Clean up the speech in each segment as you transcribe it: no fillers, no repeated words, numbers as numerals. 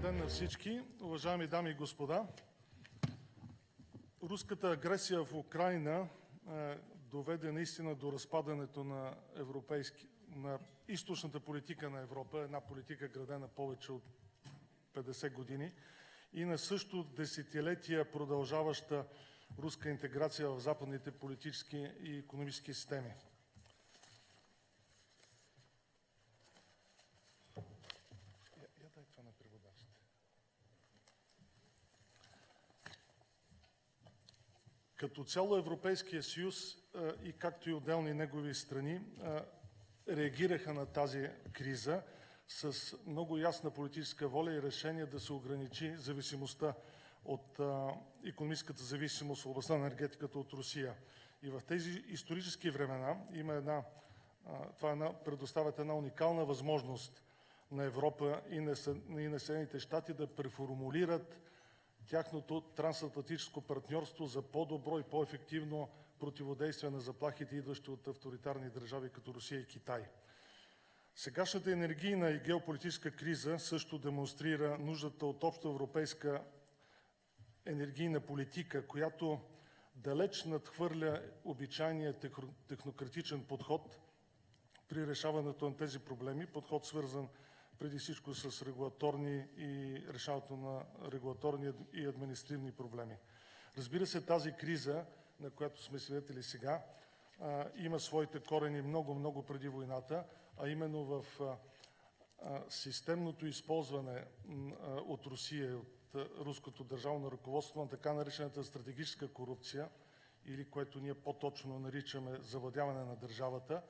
ден на всички, уважаеми дами и господа. Руската агресия в Украйна доведе наистина до разпадането на източната политика на Европа, една политика градена повече от 50 години и на също десетилетия продължаваща руска интеграция в западните политически и икономически системи. Като цяло Европейския съюз и както и отделни негови страни реагираха на тази криза с много ясна политическа воля и решение да се ограничи зависимостта от икономическата зависимост в областта на енергетиката от Русия. И в тези исторически времена предоставят една уникална възможност на Европа и на Съединените щати да преформулират тяхното трансатлантическо партньорство за по-добро и по-ефективно противодействие на заплахите, идващи от авторитарни държави като Русия и Китай. Сегашната енергийна и геополитическа криза също демонстрира нуждата от обща европейска енергийна политика, която далеч надхвърля обичайния технократичен подход при решаването на тези проблеми, подход свързан преди всичко с регулаторни и решаването на регулаторни и административни проблеми. Разбира се, тази криза, на която сме свидетели сега, има своите корени много преди войната, а именно в системното използване от Русия, от руското държавно ръководство на така наречената стратегическа корупция, или което ние по-точно наричаме завладяване на държавата,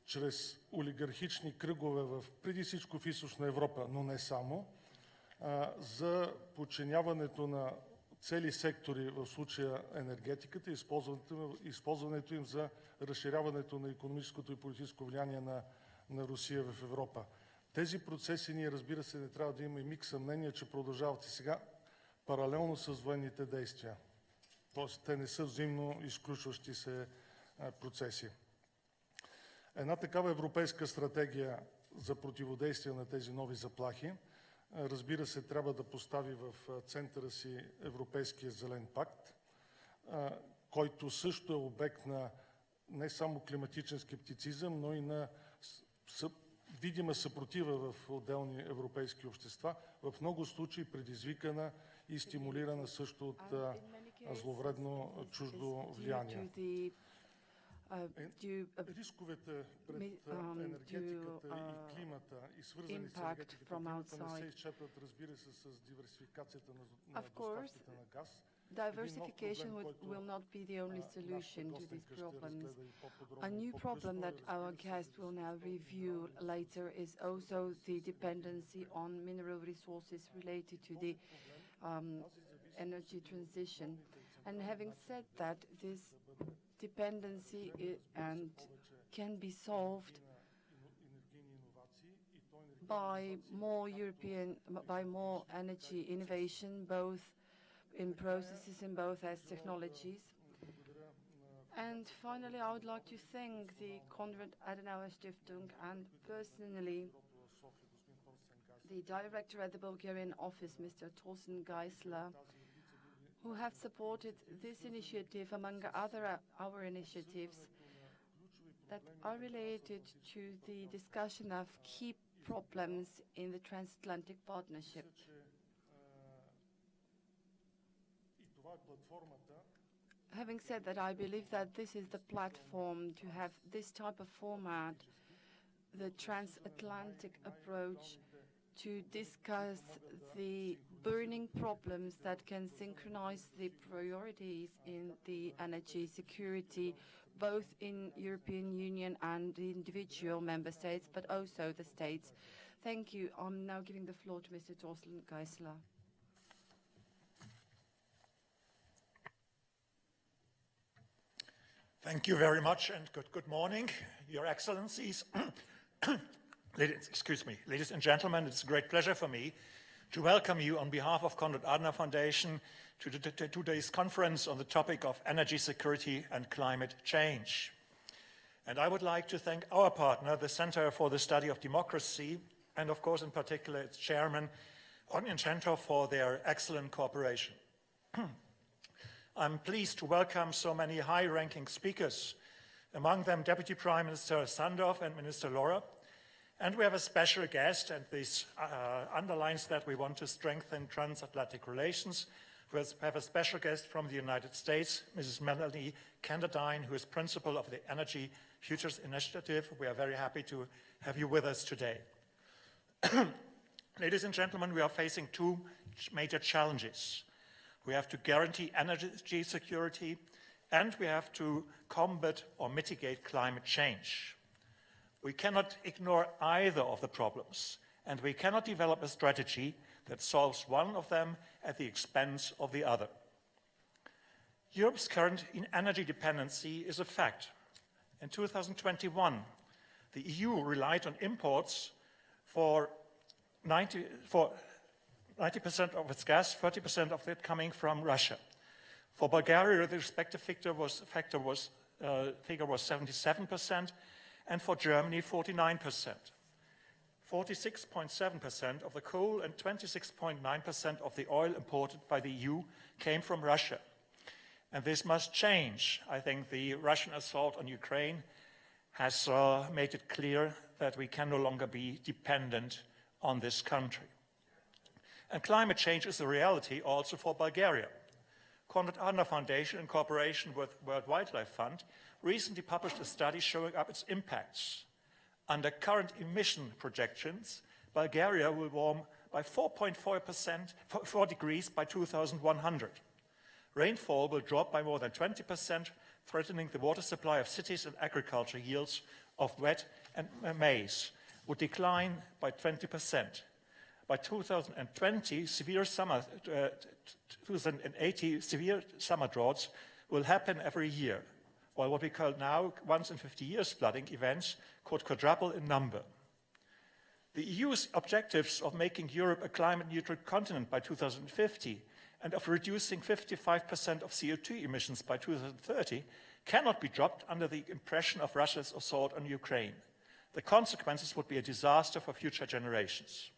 чрез олигархични кръгове преди всичко в Източна Европа, но не само, за подчиняването на цели сектори, в случая енергетиката, използването им за разширяването на икономическото и политическо влияние на Русия в Европа. Тези процеси ние, разбира се, не трябва да има и миг съмнение, че продължават и сега паралелно с военните действия. Тоест, те не са взаимно изключващи се процеси. Една такава европейска стратегия за противодействие на тези нови заплахи, разбира се, трябва да постави в центъра си Европейския зелен пакт, който също е обект на не само климатичен скептицизъм, но и на видима съпротива в отделни европейски общества, в много случаи предизвикана и стимулирана също от зловредно чуждо влияние. Рисковете пред енергетиката и климата и свързани с енергетиката и климата не се изчерпват, разбира се, с диверсификацията на доставките на газ. Diversification will not be the only solution to these problems. A new problem that our guest will now review later is also the dependency on mineral resources related to the energy transition. And having said that, this dependency can be solved by more energy innovation, both in processes and both as technologies. And finally, I would like to thank the Konrad Adenauer Stiftung and personally the director at the Bulgarian office, Mr. Torsten Geisler, who have supported this initiative among our initiatives that are related to the discussion of key problems in the transatlantic partnership. Having said that, I believe that this is the platform to have this type of format, the transatlantic approach, to discuss the burning problems that can synchronize the priorities in the energy security, both in European Union and the individual member states, but also the states. Thank you. I'm now giving the floor to Mr. Torsten Geisler. Thank you very much and good morning, Your Excellencies. Ladies and gentlemen, it's a great pleasure for me to welcome you on behalf of Konrad Adenauer Foundation to today's conference on the topic of energy security and climate change. And I would like to thank our partner, the Center for the Study of Democracy, and of course in particular its chairman, on Incento for their excellent cooperation. I'm pleased to welcome so many high-ranking speakers, among them Deputy Prime Minister Sandorf and Minister Laura. And we have a special guest, and this underlines that we want to strengthen transatlantic relations. We have a special guest from the United States, Mrs. Melanie Kenderdine, who is principal of the Energy Futures Initiative. We are very happy to have you with us today. Ladies and gentlemen, we are facing two major challenges. We have to guarantee energy security, and we have to combat or mitigate climate change. We cannot ignore either of the problems, and we cannot develop a strategy that solves one of them at the expense of the other. Europe's current energy dependency is a fact. In 2021, the EU relied on imports for 90% of its gas, 30% of it coming from Russia. For Bulgaria, the respective figure was 77%, and for Germany, 49%. 46.7% of the coal and 26.9% of the oil imported by the EU came from Russia. And this must change. I think the Russian assault on Ukraine has made it clear that we can no longer be dependent on this country. And climate change is a reality also for Bulgaria. Konrad Adenauer Foundation, in cooperation with World Wildlife Fund, recently published a study showing up its impacts. Under current emission projections, Bulgaria will warm by 4 degrees by 2100. Rainfall will drop by more than 20%, threatening the water supply of cities, and agriculture yields of wheat and maize would decline by 20%. By 2080, severe summer droughts will happen every year, while what we call now once in 50 years flooding events could quadruple in number. The EU's objectives of making Europe a climate-neutral continent by 2050 and of reducing 55% of CO2 emissions by 2030 cannot be dropped under the impression of Russia's assault on Ukraine. The consequences would be a disaster for future generations.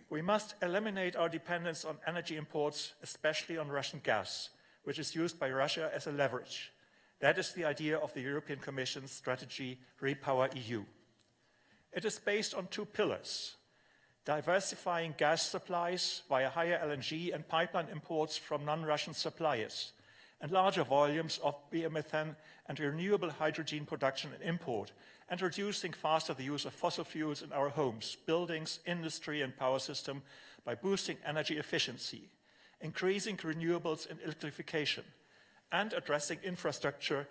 We must eliminate our dependence on energy imports, especially on Russian gas, which is used by Russia as a leverage. That is the idea of the European Commission's strategy, Repower EU. It is based on two pillars: diversifying gas supplies via higher LNG and pipeline imports from non-Russian suppliers, and larger volumes of biomethane and renewable hydrogen production and import, and reducing faster the use of fossil fuels in our homes, buildings, industry and power system by boosting energy efficiency, increasing renewables and electrification, and addressing infrastructure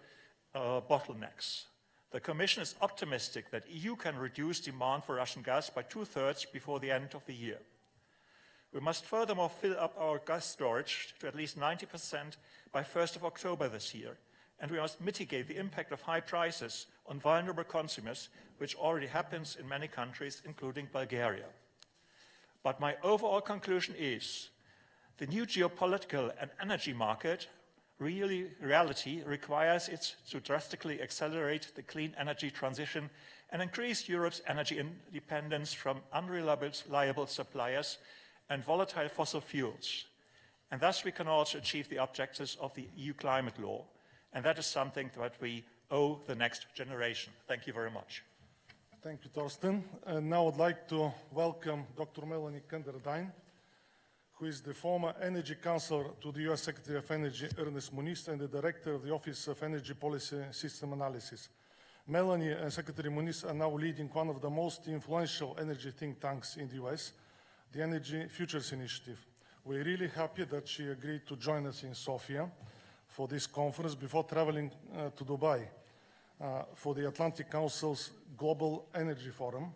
bottlenecks. The Commission is optimistic that EU can reduce demand for Russian gas by 2/3 before the end of the year. We must furthermore fill up our gas storage to at least 90% by 1st of October this year, and we must mitigate the impact of high prices on vulnerable consumers, which already happens in many countries, including Bulgaria. But my overall conclusion is the new geopolitical and energy market reality requires it to drastically accelerate the clean energy transition and increase Europe's energy independence from unreliable suppliers and volatile fossil fuels. And thus we can also achieve the objectives of the EU climate law. And that is something that we owe the next generation. Thank you very much. Thank you, Torsten. And now I'd like to welcome Dr. Melanie Kenderdine, who is the former Energy Counselor to the U.S. Secretary of Energy, Ernest Moniz, and the Director of the Office of Energy Policy System Analysis. Melanie and Secretary Moniz are now leading one of the most influential energy think tanks in the U.S., the Energy Futures Initiative. We're really happy that she agreed to join us in Sofia for this conference before traveling to Dubai for the Atlantic Council's Global Energy Forum,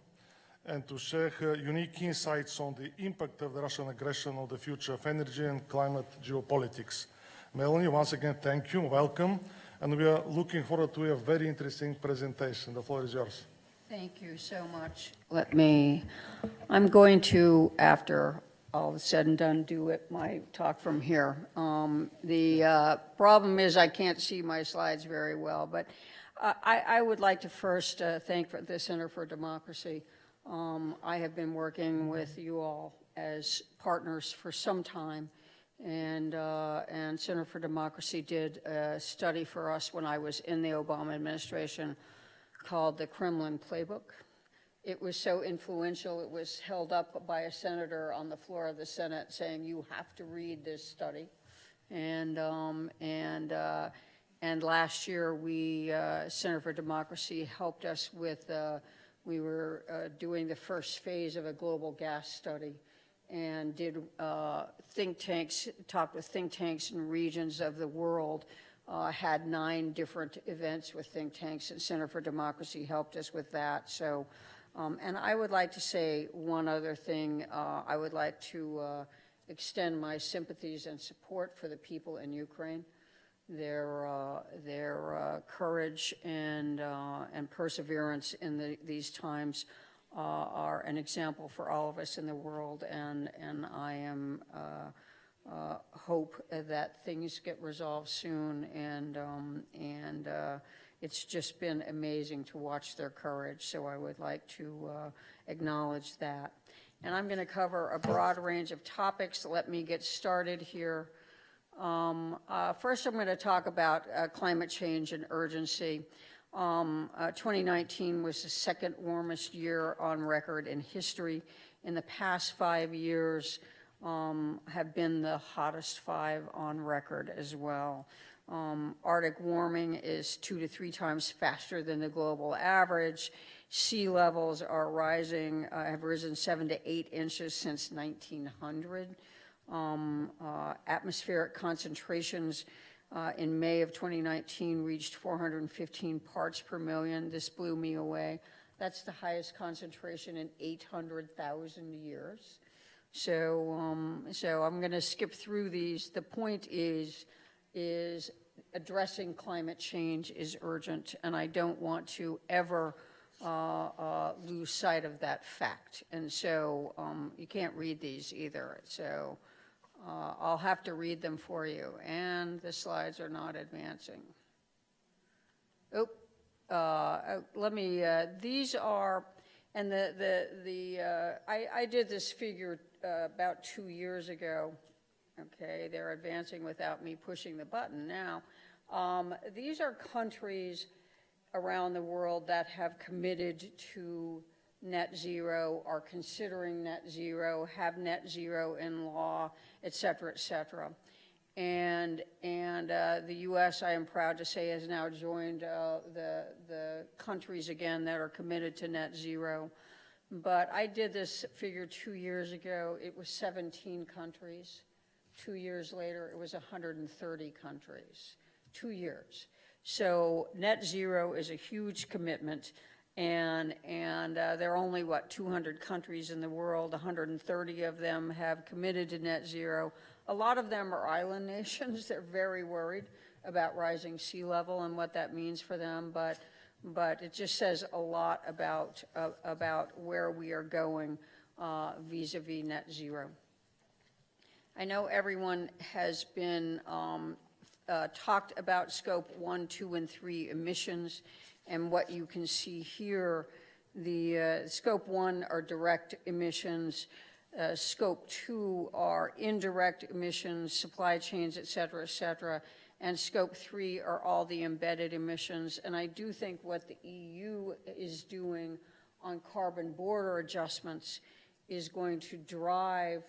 and to share her unique insights on the impact of the Russian aggression on the future of energy and climate geopolitics. Melanie, once again, thank you, welcome, and we are looking forward to a very interesting presentation. The floor is yours. Thank you so much. I'm going to, after all is said and done, do my talk from here. The problem is I can't see my slides very well, but I would like to first thank the Center for Democracy. I have been working with you all as partners for some time. And Center for Democracy did a study for us when I was in the Obama administration called the Kremlin Playbook. It was so influential, it was held up by a senator on the floor of the Senate saying, you have to read this study. And last year, Center for Democracy helped us with, we were doing the first phase of a global gas study and did think tanks, talked with think tanks in regions of the world, had 9 different events with think tanks, and Center for Democracy helped us with that. So, and I would like to say one other thing. I would like to extend my sympathies and support for the people in Ukraine. Their courage and perseverance in these times are an example for all of us in the world, and I am hope that things get resolved soon, and it's just been amazing to watch their courage, so I would like to acknowledge that. And I'm going to cover a broad range of topics. Let me get started here. First, I'm going to talk about climate change and urgency. 2019 was the second warmest year on record in history. In the past 5 years have been the hottest 5 on record as well. Arctic warming is 2 to 3 times faster than the global average. Sea levels are rising, have risen 7 to 8 inches since 1900. Atmospheric concentrations in May of 2019 reached 415 parts per million. This blew me away. That's the highest concentration in 800,000 years. So I'm going to skip through these. The point is addressing climate change is urgent, and I don't want to ever lose sight of that fact. And so you can't read these either. So I'll have to read them for you. And the slides are not advancing. Let me, these are, and I did this figure about 2 years ago. Okay, they're advancing without me pushing the button now. These are countries around the world that have committed to net zero, are considering net zero, have net zero in law, et cetera, et cetera. And the U.S., I am proud to say, has now joined the countries again that are committed to net zero. But I did this figure 2 years ago. It was 17 countries. 2 years later, it was 130 countries. 2 years. So net zero is a huge commitment. And there are only, 200 countries in the world. 130 of them have committed to net zero. A lot of them are island nations. They're very worried about rising sea level and what that means for them. But it just says a lot about where we are going vis-a-vis net zero. I know everyone has been talked about scope 1, 2, and 3 emissions. And what you can see here, the scope 1 are direct emissions, scope 2 are indirect emissions, supply chains, et cetera, and scope 3 are all the embedded emissions. And I do think what the EU is doing on carbon border adjustments is going to drive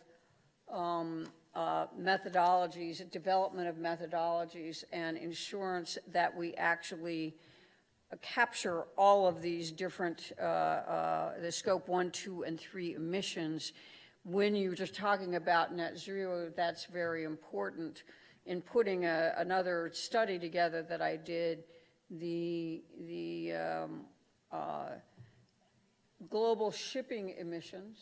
methodologies, development of methodologies, and insurance that we actually capture all of these different, the scope 1, 2, and 3 emissions. When you're just talking about net zero, that's very important. In putting another study together that I did, the global shipping emissions,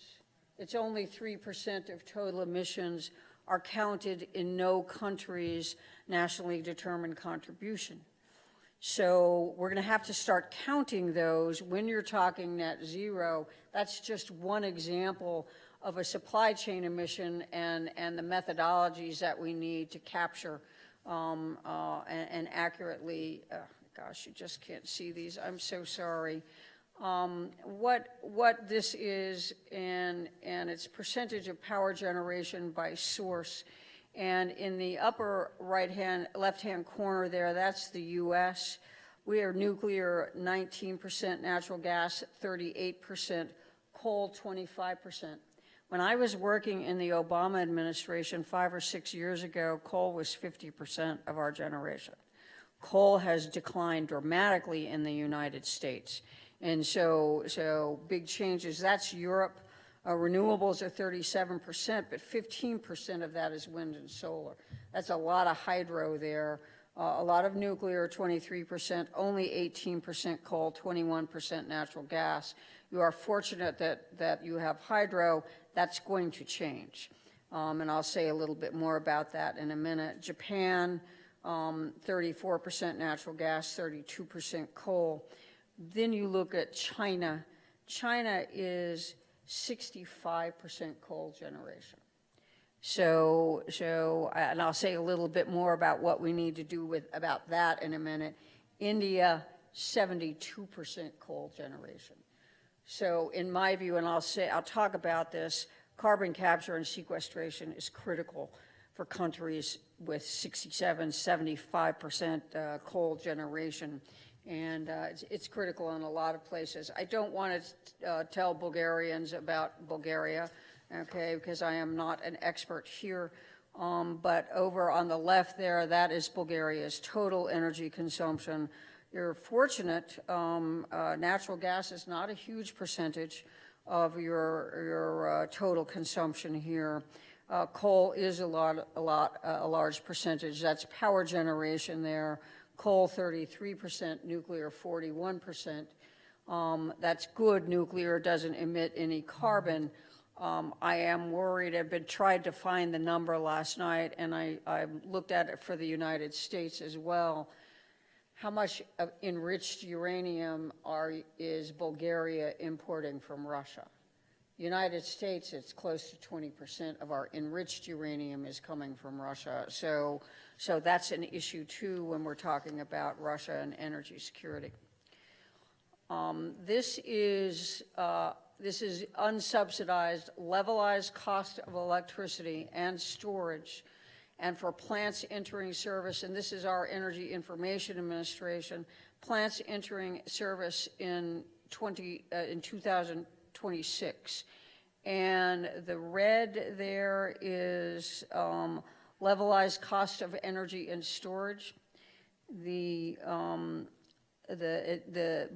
it's only 3% of total emissions are counted in no country's nationally determined contribution. So we're going to have to start counting those when you're talking net zero. That's just one example of a supply chain emission and the methodologies that we need to capture and accurately, gosh, you just can't see these. I'm so sorry. What this is and its percentage of power generation by source. And in the upper left-hand corner there, that's the U.S. We are nuclear 19%, natural gas 38%, coal 25%. When I was working in the Obama administration 5 or 6 years ago, coal was 50% of our generation. Coal has declined dramatically in the United States. And so big changes. That's Europe. Renewables are 37%, but 15% of that is wind and solar. That's a lot of hydro there. A lot of nuclear, 23%, only 18% coal, 21% natural gas. You are fortunate that you have hydro. That's going to change. And I'll say a little bit more about that in a minute. Japan, 34% natural gas, 32% coal. Then you look at China. China is 65% coal generation. So, and I'll say a little bit more about what we need to do about that in a minute. India, 72% coal generation. So in my view, and I'll talk about this, carbon capture and sequestration is critical for countries with 67, 75% coal generation. And it's critical in a lot of places. I don't want to tell Bulgarians about Bulgaria, okay, because I am not an expert here. But over on the left there, that is Bulgaria's total energy consumption. You're fortunate. Natural gas is not a huge percentage of your total consumption here. Coal is a large percentage. That's power generation there. Coal 33%, nuclear 41%. That's good. Nuclear doesn't emit any carbon. I am worried. I've tried to find the number last night, and I looked at it for the United States as well. How much of enriched uranium is Bulgaria importing from Russia? United States, it's close to 20% of our enriched uranium is coming from Russia. So that's an issue too when we're talking about Russia and energy security. This is unsubsidized, levelized cost of electricity and storage, and for plants entering service, and this is our Energy Information Administration, plants entering service in 2026. And the red there is levelized cost of energy and storage. The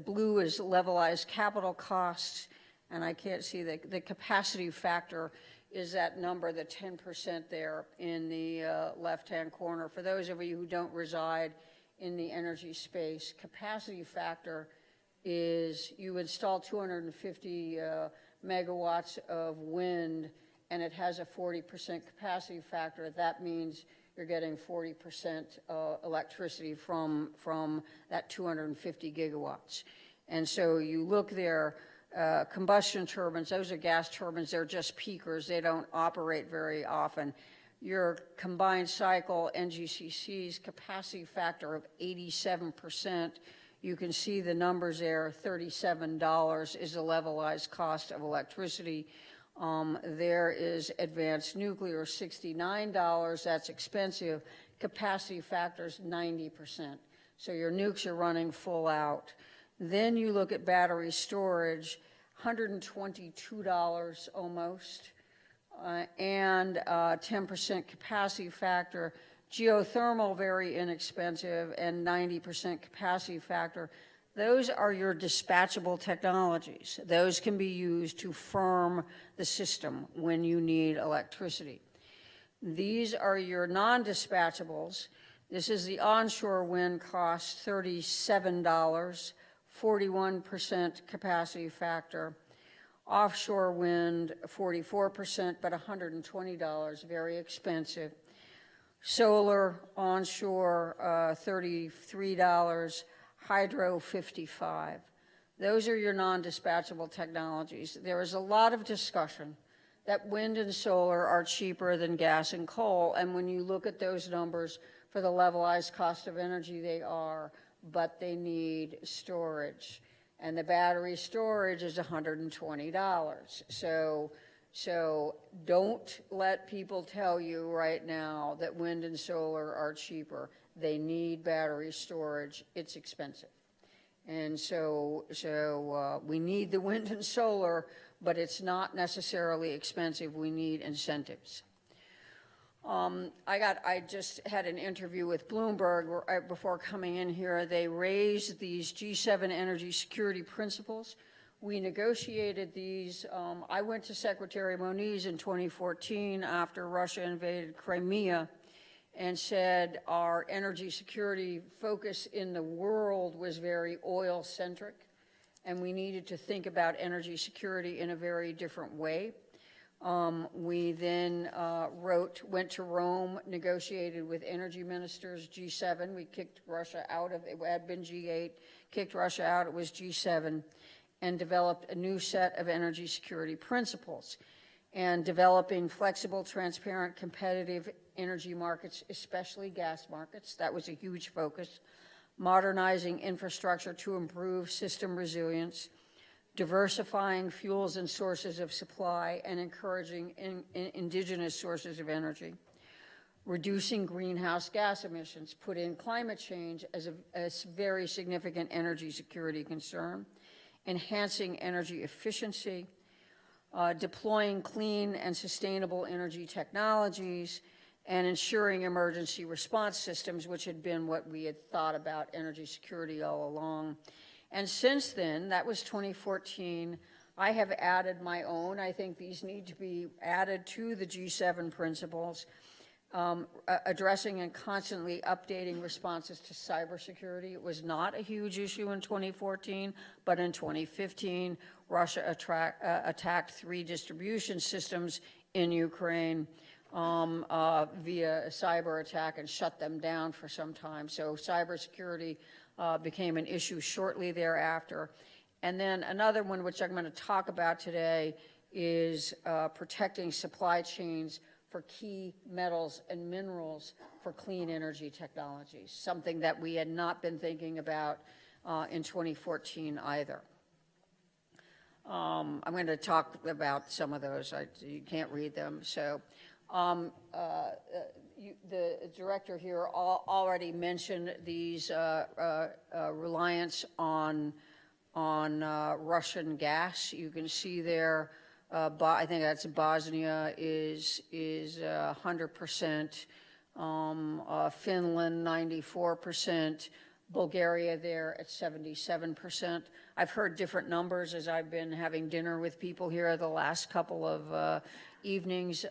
blue is levelized capital costs, and I can't see the capacity factor is that number, the 10% there in the left-hand corner. For those of you who don't reside in the energy space, capacity factor is you install 250 megawatts of wind, and it has a 40% capacity factor. That means you're getting 40% electricity from that 250 gigawatts. And so you look there, combustion turbines, those are gas turbines, they're just peakers, they don't operate very often. Your combined cycle NGCC's capacity factor of 87%, you can see the numbers there, $37 is the levelized cost of electricity. There is advanced nuclear, $69, that's expensive. Capacity factor's 90%. So your nukes are running full out. Then you look at battery storage, $122 almost, and 10% capacity factor. Geothermal, very inexpensive, and 90% capacity factor. Those are your dispatchable technologies. Those can be used to firm the system when you need electricity. These are your non-dispatchables. This is the onshore wind cost, $37, 41% capacity factor. Offshore wind, 44%, but $120, very expensive. Solar, onshore, $33. Hydro, $55. Those are your non-dispatchable technologies. There is a lot of discussion that wind and solar are cheaper than gas and coal, and when you look at those numbers for the levelized cost of energy, they are, but they need storage. and the battery storage is $120. So don't let people tell you right now that wind and solar are cheaper. They need battery storage. It's expensive. And so we need the wind and solar, but it's not necessarily expensive. We need incentives. I just had an interview with Bloomberg before coming in here. They raised these G7 energy security principles. We negotiated these. I went to Secretary Moniz in 2014 after Russia invaded Crimea and said our energy security focus in the world was very oil-centric, and we needed to think about energy security in a very different way. We then went to Rome, negotiated with energy ministers, G7. We kicked Russia out of it. It had been G8, kicked Russia out. It was G7, and developed a new set of energy security principles. And developing flexible, transparent, competitive energy markets, especially gas markets. That was a huge focus. Modernizing infrastructure to improve system resilience. Diversifying fuels and sources of supply and encouraging indigenous sources of energy, reducing greenhouse gas emissions, put in climate change as a very significant energy security concern, enhancing energy efficiency, deploying clean and sustainable energy technologies, and ensuring emergency response systems, which had been what we had thought about energy security all along. And since then, that was 2014, I have added my own. I think these need to be added to the G7 principles, addressing and constantly updating responses to cybersecurity. It was not a huge issue in 2014, but in 2015, Russia attacked 3 distribution systems in Ukraine via a cyber attack and shut them down for some time. So cybersecurity became an issue shortly thereafter. And then another one, which I'm going to talk about today, is protecting supply chains for key metals and minerals for clean energy technologies, something that we had not been thinking about in 2014 either. I'm going to talk about some of those. You can't read them. So the director here already mentioned these reliance on Russian gas. You can see there, I think that's Bosnia is 100%, Finland 94%, Bulgaria there at 77%. I've heard different numbers as I've been having dinner with people here the last couple of evenings.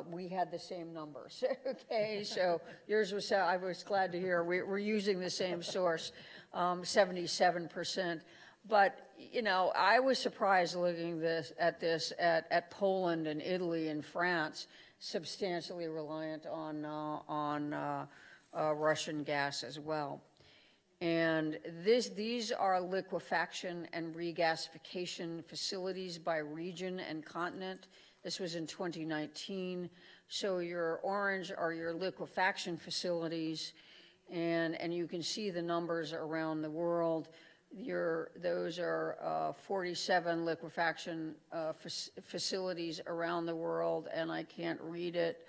We had the same numbers. Okay, so yours was, I was glad to hear we're using the same source, 77%. But, you know, I was surprised looking at Poland and Italy and France, substantially reliant on Russian gas as well. And these are liquefaction and regasification facilities by region and continent. This was in 2019. So your orange are your liquefaction facilities, and you can see the numbers around the world. Those are 47 liquefaction facilities around the world, and I can't read it.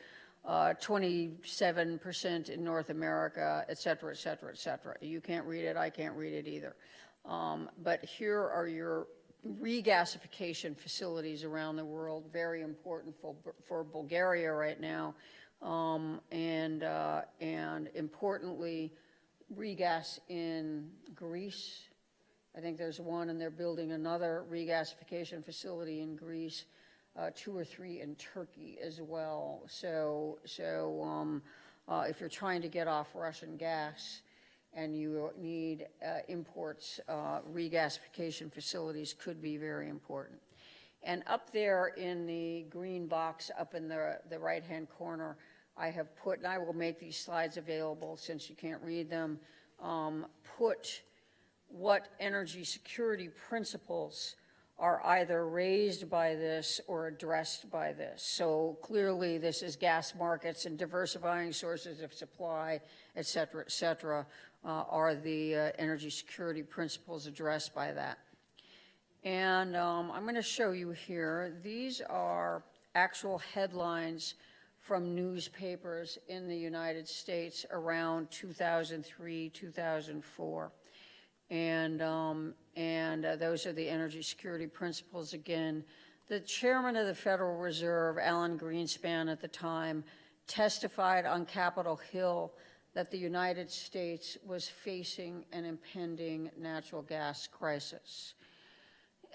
27% in North America, et cetera, et cetera, et cetera. You can't read it, I can't read it either. But here are your regasification facilities around the world, very important for Bulgaria right now. And importantly, regas in Greece. I think there's one, and they're building another regasification facility in Greece. 2 or 3 in Turkey as well. So if you're trying to get off Russian gas and you need imports, regasification facilities could be very important. And up there in the green box up in the right-hand corner, I have put, and I will make these slides available since you can't read them, put what energy security principles are either raised by this or addressed by this. So clearly this is gas markets and diversifying sources of supply, et cetera, are the energy security principles addressed by that. And I'm going to show you here, these are actual headlines from newspapers in the United States around 2003, 2004. And those are the energy security principles again. The chairman of the Federal Reserve, Alan Greenspan at the time, testified on Capitol Hill that the United States was facing an impending natural gas crisis.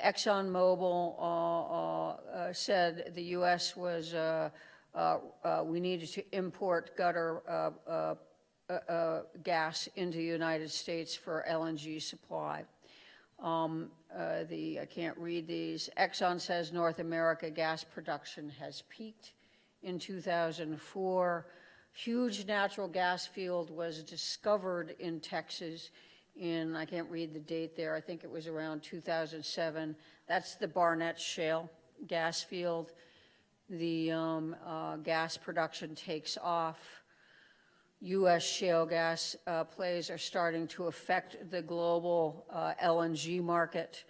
ExxonMobil said the U.S. was, we needed to import gutter gas into the United States for LNG supply. I can't read these. Exxon says North America gas production has peaked in 2004. Huge natural gas field was discovered in Texas in, I can't read the date there, I think it was around 2007. That's the Barnett Shale gas field. The gas production takes off. U.S. shale gas plays are starting to affect the global LNG market.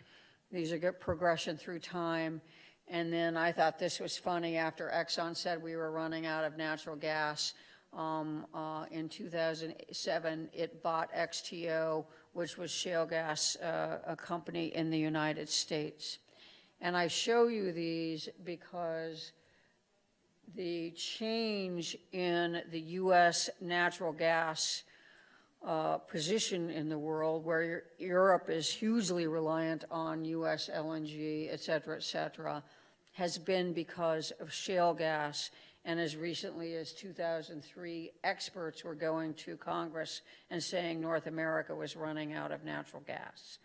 These are good progression through time. And then I thought this was funny after Exxon said we were running out of natural gas. In 2007, it bought XTO, which was shale gas, a company in the United States. And I show you these because the change in the U.S. natural gas position in the world, where Europe is hugely reliant on U.S. LNG, et cetera, has been because of shale gas. And as recently as 2003, experts were going to Congress and saying North America was running out of natural gas.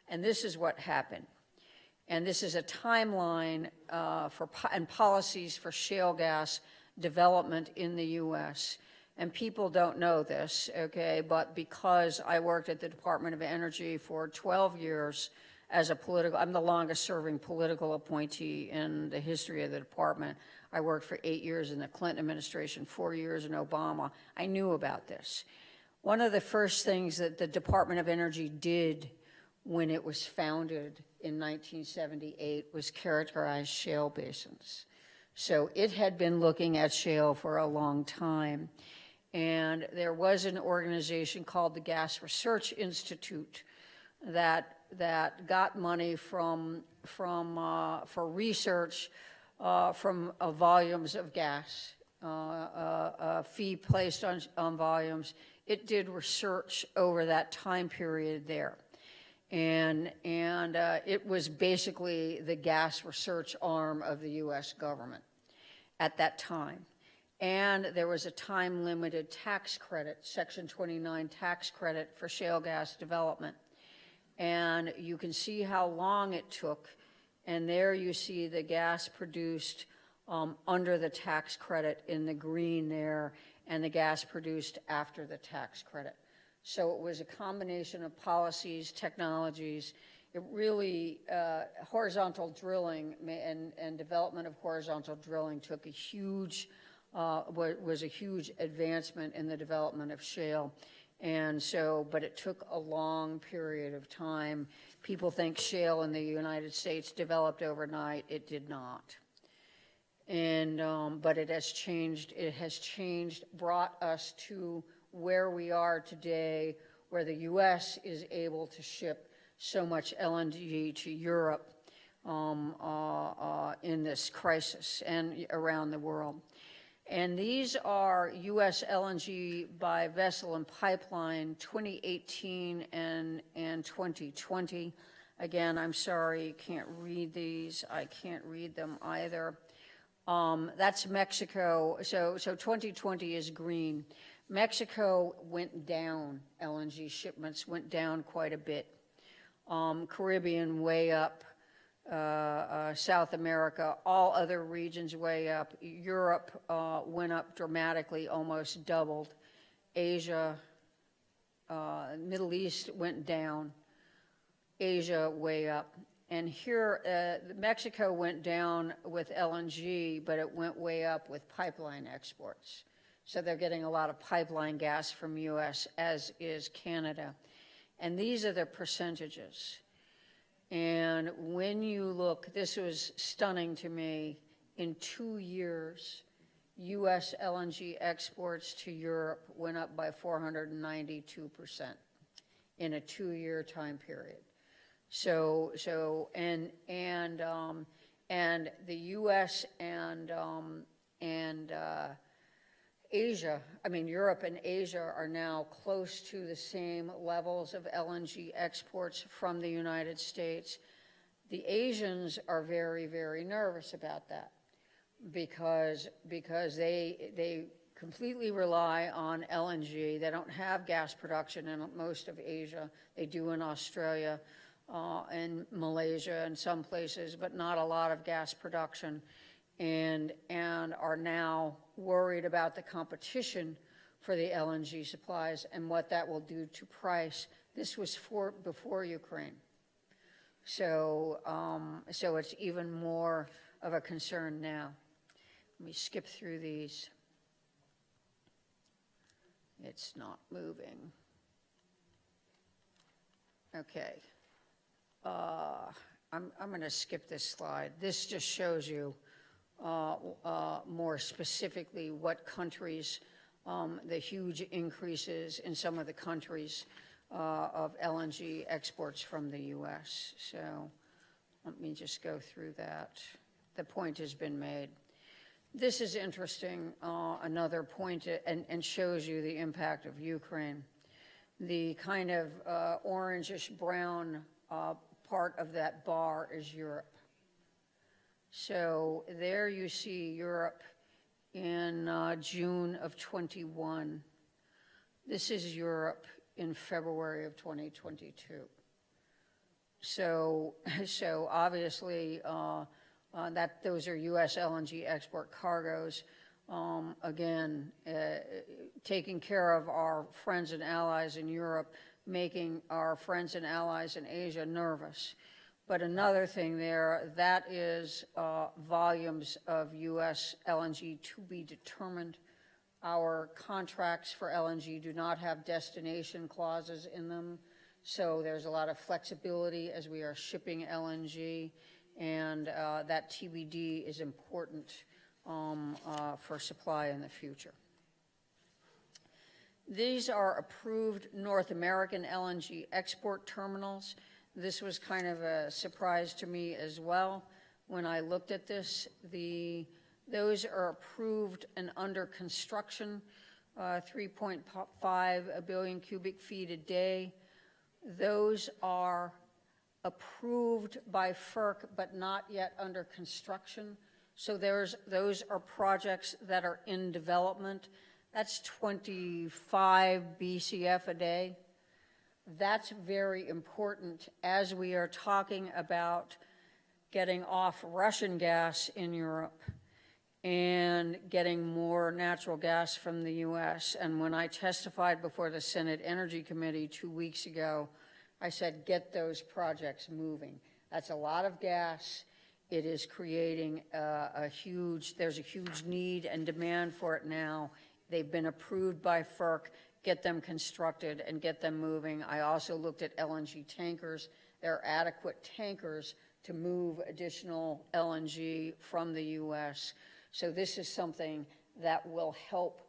And this is what happened. And this is a timeline and policies for shale gas development in the U.S. And people don't know this, okay, but because I worked at the Department of Energy for 12 years as I'm the longest serving political appointee in the history of the department. I worked for 8 years in the Clinton administration, 4 years in Obama. I knew about this. One of the first things that the Department of Energy did when it was founded in 1978 was characterize shale basins. So it had been looking at shale for a long time. And there was an organization called the Gas Research Institute that got money for research from volumes of gas, a fee placed on volumes. It did research over that time period there. And it was basically the gas research arm of the U.S. government at that time. And there was a time-limited tax credit, Section 29 tax credit for shale gas development. And you can see how long it took. And there you see the gas produced under the tax credit in the green there, and the gas produced after the tax credit. So it was a combination of policies, technologies. It really, horizontal drilling and development of horizontal drilling took a huge, was a huge advancement in the development of shale. And so, but it took a long period of time. People think shale in the United States developed overnight. It did not. And, but it has changed. It has changed, brought us to where we are today, where the U.S. is able to ship so much LNG to Europe in this crisis and around the world. And these are U.S. LNG by vessel and pipeline 2018 and 2020. Again, I'm sorry, you can't read these. I can't read them either. That's Mexico. So 2020 is green. Mexico went down. LNG shipments went down quite a bit. Caribbean way up. South America, all other regions way up. Europe went up dramatically, almost doubled. Asia, Middle East went down. Asia way up. And here, Mexico went down with LNG, but it went way up with pipeline exports. So they're getting a lot of pipeline gas from U.S., as is Canada. And these are the percentages. And when you look, this was stunning to me, in 2 years, U.S. LNG exports to Europe went up by 492% in a 2-year time period. And the U.S. and Asia, I mean, Europe and Asia are now close to the same levels of LNG exports from the United States. The Asians are very, very nervous about that because they completely rely on LNG. They don't have gas production in most of Asia. They do in Australia and Malaysia and some places, but not a lot of gas production. And are now worried about the competition for the LNG supplies and what that will do to price. This was before Ukraine. So it's even more of a concern now. Let me skip through these. It's not moving. Okay. I'm going to skip this slide. This just shows you more specifically what countries, the huge increases in some of the countries of LNG exports from the U.S. So let me just go through that. The point has been made. This is interesting, another point, and shows you the impact of Ukraine. The kind of orangish brown part of that bar is Europe. So there you see Europe in June of 21. This is Europe in February of 2022. So obviously those are U.S. LNG export cargoes. Again, taking care of our friends and allies in Europe, making our friends and allies in Asia nervous. But another thing there, that is volumes of U.S. LNG to be determined. Our contracts for LNG do not have destination clauses in them, so there's a lot of flexibility as we are shipping LNG, and that TBD is important for supply in the future. These are approved North American LNG export terminals. This was kind of a surprise to me as well when I looked at this. Those are approved and under construction, 3.5 billion cubic feet a day. Those are approved by FERC but not yet under construction. So those are projects that are in development. That's 25 BCF a day. That's very important as we are talking about getting off Russian gas in Europe and getting more natural gas from the U.S. And when I testified before the Senate Energy Committee 2 weeks ago, I said, get those projects moving. That's a lot of gas. It is creating there's a huge need and demand for it now. They've been approved by FERC. Get them constructed and get them moving. I also looked at LNG tankers. There are adequate tankers to move additional LNG from the U.S. So this is something that will help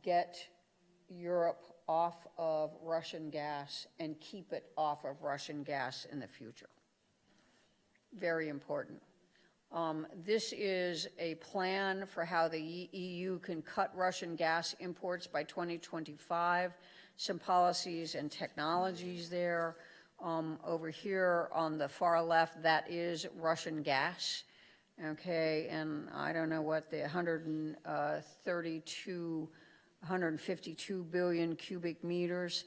get Europe off of Russian gas and keep it off of Russian gas in the future. Very important. This is a plan for how the EU can cut Russian gas imports by 2025. Some policies and technologies there. Over here on the far left, that is Russian gas. Okay, and I don't know what the 152 billion cubic meters.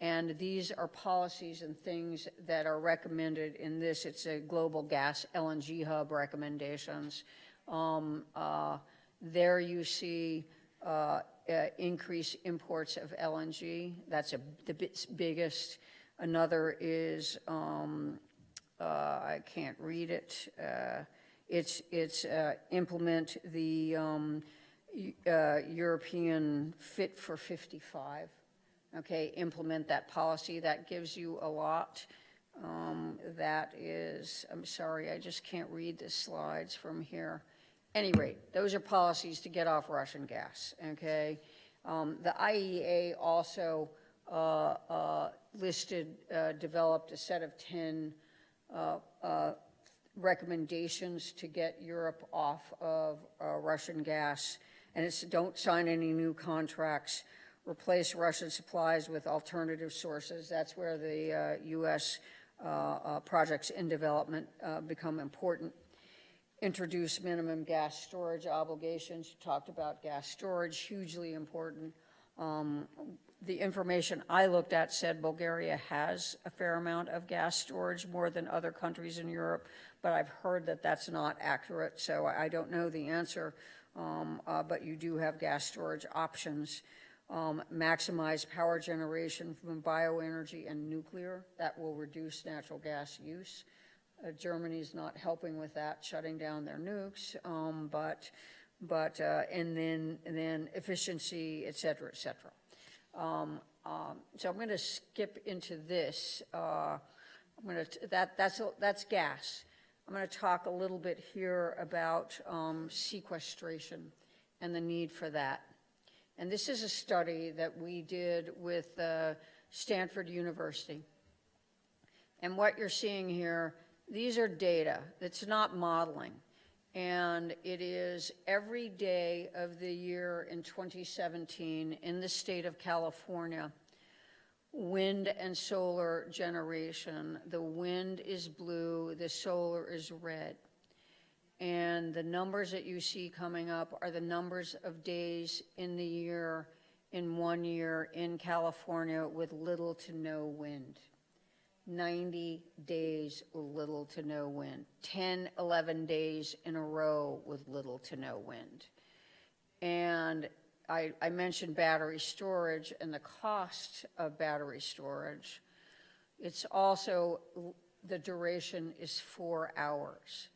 And these are policies and things that are recommended in this. It's a global gas LNG hub recommendations. There you see increased imports of LNG. That's the biggest. Another is I can't read it. It's implement the European Fit for 55. Okay, implement that policy. That gives you a lot. That is, I'm sorry, I just can't read the slides from here. Any rate, those are policies to get off Russian gas, okay? The IEA also developed a set of 10 recommendations to get Europe off of Russian gas, and it's don't sign any new contracts, replace Russian supplies with alternative sources. That's where the U.S. Projects in development become important. Introduce minimum gas storage obligations. You talked about gas storage, hugely important. The information I looked at said Bulgaria has a fair amount of gas storage, more than other countries in Europe, but I've heard that that's not accurate, so I don't know the answer, but you do have gas storage options. Maximize power generation from bioenergy and nuclear. That will reduce natural gas use. Germany's not helping with that, shutting down their nukes, and then efficiency, et cetera, et cetera. So I'm going to skip into this. That's gas. I'm going to talk a little bit here about sequestration and the need for that. And this is a study that we did with Stanford University. And what you're seeing here, these are data. It's not modeling. And it is every day of the year in 2017 in the state of California, wind and solar generation. The wind is blue, the solar is red. And the numbers that you see coming up are the numbers of days in the year, in 1 year in California with little to no wind. 90 days with little to no wind. 10, 11 days in a row with little to no wind. And I mentioned battery storage and the cost of battery storage. It's also, the duration is 4 hours.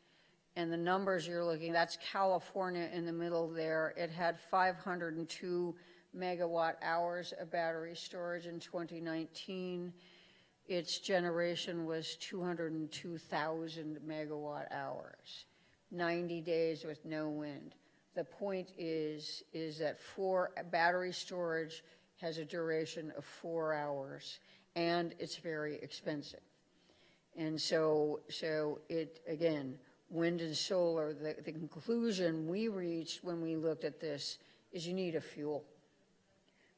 And the numbers you're looking, that's California in the middle there. It had 502 megawatt hours of battery storage in 2019. Its generation was 202,000 megawatt hours, 90 days with no wind. The point is that battery storage has a duration of 4 hours, and it's very expensive. And so it, again, wind and solar, the conclusion we reached when we looked at this is you need a fuel.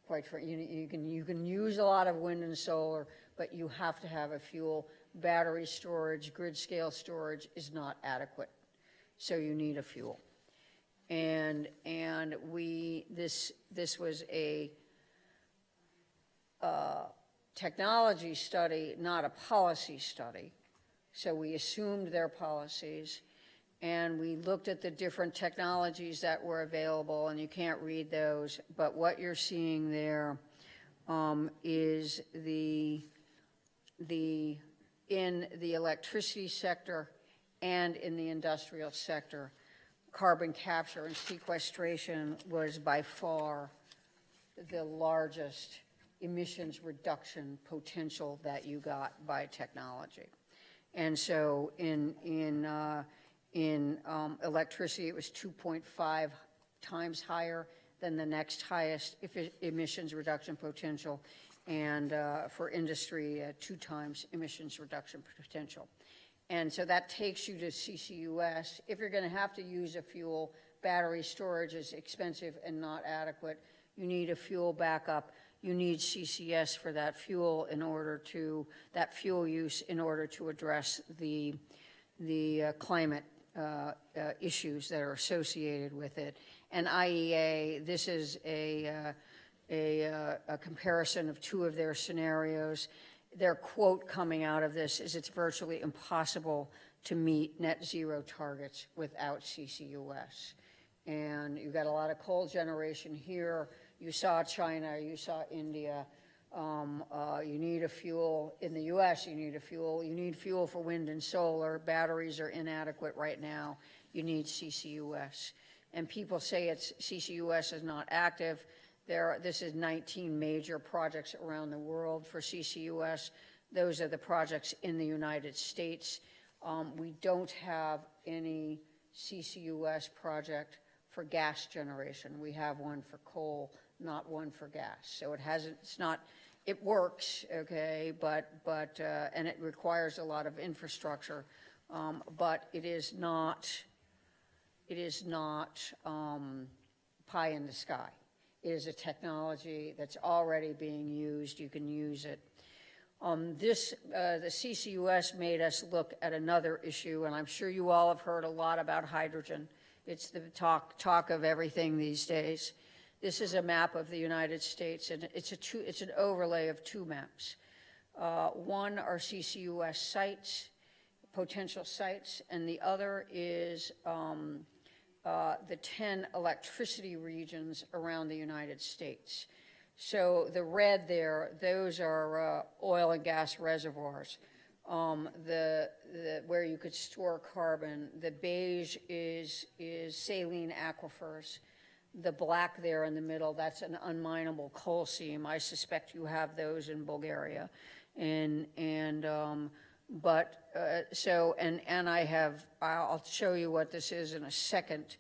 Quite frankly, you can use a lot of wind and solar, but you have to have a fuel. Battery storage, grid scale storage is not adequate. So you need a fuel. And this was a technology study, not a policy study. So we assumed their policies, and we looked at the different technologies that were available, and you can't read those, but what you're seeing there is in the electricity sector and in the industrial sector, carbon capture and sequestration was by far the largest emissions reduction potential that you got by technology. And so in electricity, it was 2.5 times higher than the next highest emissions reduction potential, and for industry, 2 times emissions reduction potential. And so that takes you to CCUS. If you're going to have to use a fuel, battery storage is expensive and not adequate. You need a fuel backup. You need CCS for that fuel use in order to address the climate issues that are associated with it. And IEA, this is a comparison of 2 of their scenarios. Their quote coming out of this is it's virtually impossible to meet net zero targets without CCUS. And you've got a lot of coal generation here. You saw China, you saw India. You need a fuel, in the US, you need fuel for wind and solar. Batteries are inadequate right now. You need CCUS. And people say CCUS is not active. This is 19 major projects around the world for CCUS. Those are the projects in the United States. We don't have any CCUS project for gas generation. We have one for coal, not one for gas. So it works, okay, and it requires a lot of infrastructure, but it is not pie in the sky. It is a technology that's already being used. You can use it. The CCUS made us look at another issue, and I'm sure you all have heard a lot about hydrogen. It's the talk of everything these days. This is a map of the United States, and it's an overlay of two maps. One are CCUS sites, potential sites, and the other is the 10 electricity regions around the United States. So the red there, those are oil and gas reservoirs. Where you could store carbon. The beige is saline aquifers. The black there in the middle, that's an unminable coal seam. I suspect you have those in Bulgaria. I'll show you what this is in a second.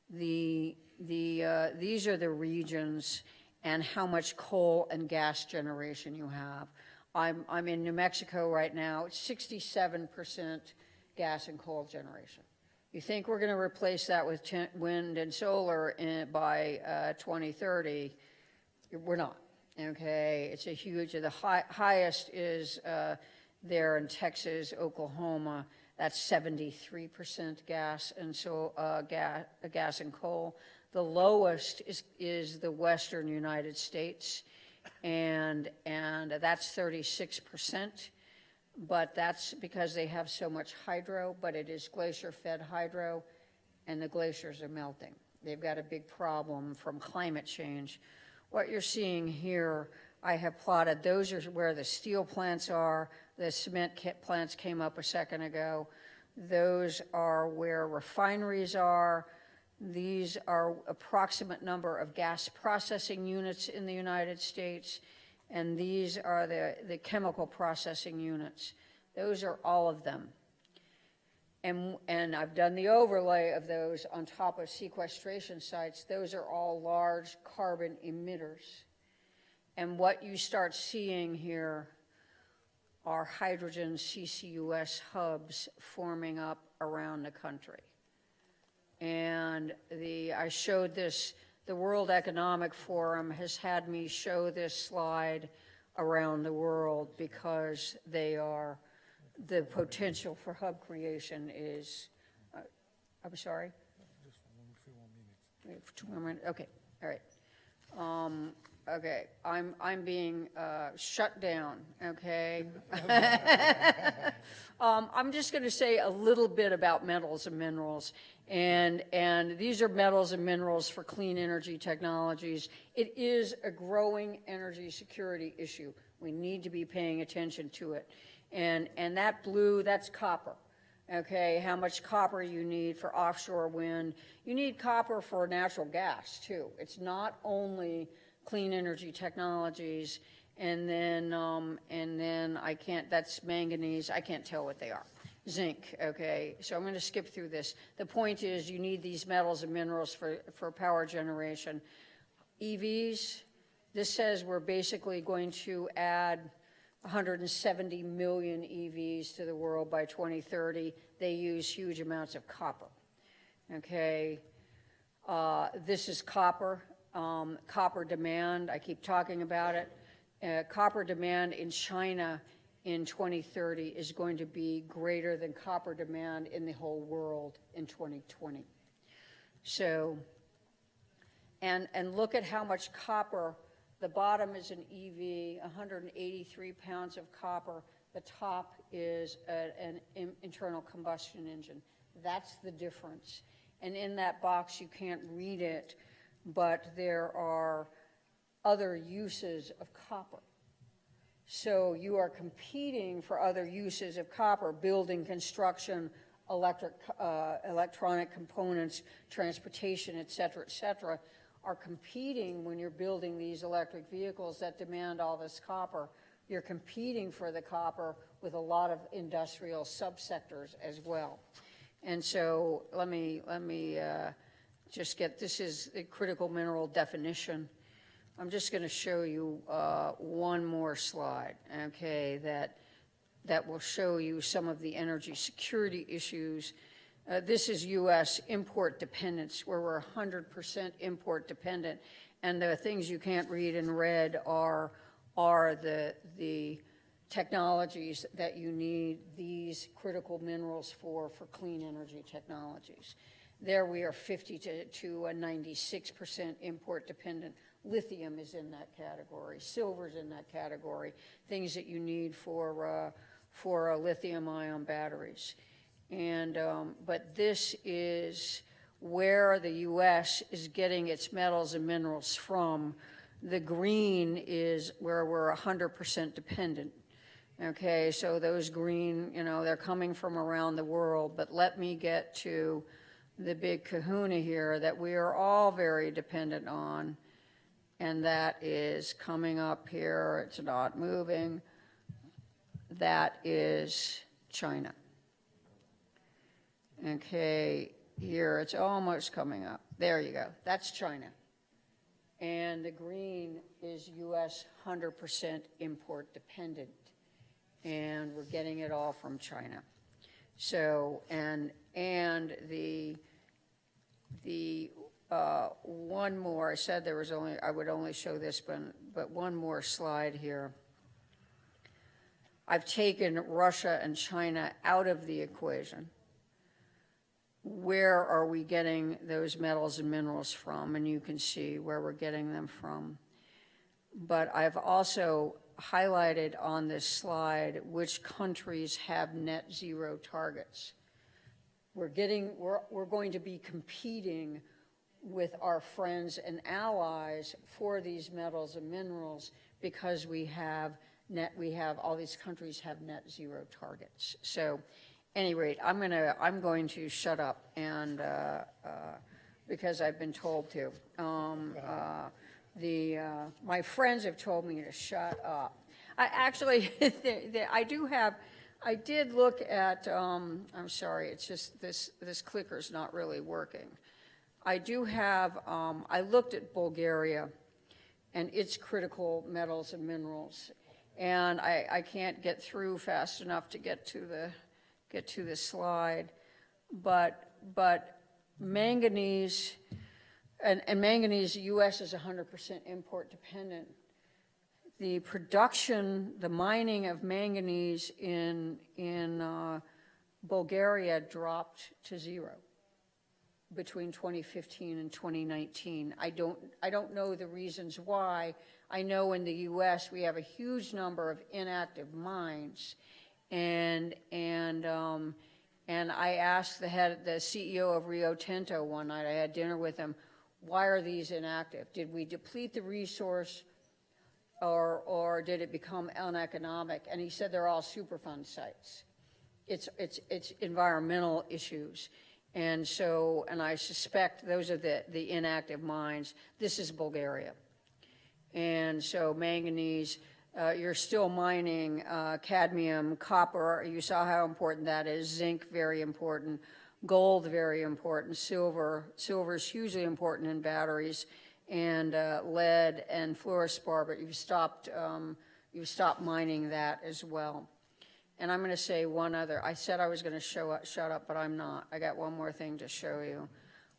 These are the regions and how much coal and gas generation you have. I'm in New Mexico right now. It's 67% gas and coal generation. You think we're going to replace that with wind and solar by 2030? We're not. Okay, it's a huge. The highest is there in Texas, Oklahoma. That's 73% gas and gas and coal. The lowest is the Western United States, and that's 36%. But that's because they have so much hydro, but it is glacier-fed hydro, and the glaciers are melting. They've got a big problem from climate change. What you're seeing here, I have plotted, those are where the steel plants are. The cement plants came up a second ago. Those are where refineries are. These are approximate number of gas processing units in the United States. And these are the chemical processing units. Those are all of them. And I've done the overlay of those on top of sequestration sites. Those are all large carbon emitters. And what you start seeing here are hydrogen CCUS hubs forming up around the country. And I showed this. The World Economic Forum has had me show this slide around the world because the potential for hub creation is, I'm sorry? For 2 more minutes, okay, all right. Okay, I'm being shut down, okay? I'm just going to say a little bit about metals and minerals. And these are metals and minerals for clean energy technologies. It is a growing energy security issue. We need to be paying attention to it. And that blue, that's copper. Okay, how much copper you need for offshore wind. You need copper for natural gas, too. It's not only clean energy technologies, and then that's manganese, I can't tell what they are. Zinc, okay, so I'm going to skip through this. The point is you need these metals and minerals for power generation. EVs, this says we're basically going to add 170 million EVs to the world by 2030. They use huge amounts of copper, okay. This is copper. Copper demand, I keep talking about it. Copper demand in China in 2030 is going to be greater than copper demand in the whole world in 2020. So, and look at how much copper, the bottom is an EV, 183 pounds of copper. The top is an internal combustion engine. That's the difference. And in that box, you can't read it, but there are other uses of copper, So you are competing for other uses of copper, building, construction, electronic components, transportation, et cetera, are competing when you're building these electric vehicles that demand all this copper. You're competing for the copper with a lot of industrial subsectors as well. And so let me just get, this is the critical mineral definition. I'm just going to show you one more slide, okay, that will show you some of the energy security issues. This is U.S. import dependence, where we're 100% import dependent, and the things you can't read in red are the technologies that you need these critical minerals for clean energy technologies. There we are 50 to 96% import dependent. Lithium is in that category. Silver's in that category. Things that you need for lithium-ion batteries. And but this is where the U.S. is getting its metals and minerals from. The green is where we're 100% dependent. Okay, so those green, you know, they're coming from around the world. But let me get to the big kahuna here that we are all very dependent on, and that is coming up here. It's not moving. That is China. Okay, here it's almost coming up. There you go. That's China. And the green is U.S. 100% import dependent, and we're getting it all from China. So, and the one more, I said there was only, I would only show this one, but one more slide here. I've taken Russia and China out of the equation. Where are we getting those metals and minerals from? And you can see where we're getting them from. But I've also highlighted on this slide which countries have net zero targets. We're going to be competing with our friends and allies for these metals and minerals because all these countries have net zero targets. So, at any rate, I'm going to shut up and because I've been told to. My friends have told me to shut up. I did look at. I'm sorry, it's just this clicker's not really working. I do have. I looked at Bulgaria and its critical metals and minerals, and I can't get through fast enough to get to the slide, but manganese, and manganese, the U.S. is 100% import dependent. The production, the mining of manganese in Bulgaria dropped to zero between 2015 and 2019. I don't know the reasons why. I know in the U.S. we have a huge number of inactive mines. And I asked the CEO of Rio Tinto one night, I had dinner with him, why are these inactive? Did we deplete the resource or did it become uneconomic? And he said they're all Superfund sites. It's environmental issues. And so, and I suspect those are the inactive mines. This is Bulgaria. And so manganese, you're still mining cadmium, copper. You saw how important that is. Zinc, very important. Gold, very important. Silver is hugely important in batteries, and lead and fluorspar. But you've stopped mining that as well. And I'm going to say one other. I said I was going to shut up, but I'm not. I got one more thing to show you.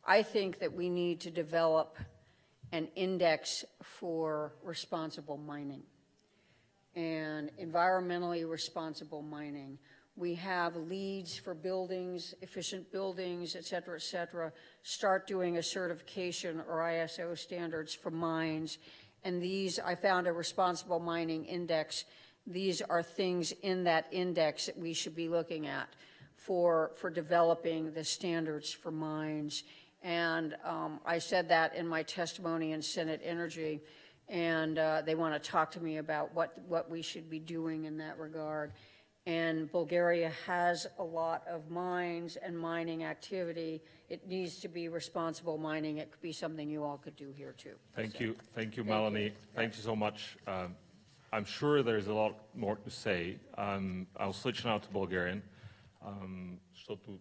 I think that we need to develop an index for responsible mining and environmentally responsible mining. We have leads for buildings, efficient buildings, et cetera, start doing a certification or ISO standards for mines. And these, I found a responsible mining index. These are things in that index that we should be looking at for developing the standards for mines. And I said that in my testimony in Senate Energy. and they want to talk to me about what we should be doing in that regard. And Bulgaria has a lot of mines and mining activity. It needs to be responsible mining. It could be something you all could do here too. Thank you, Melanie. Thank you so much. I'm sure there's a lot more to say. I'll switch now to Bulgarian, защото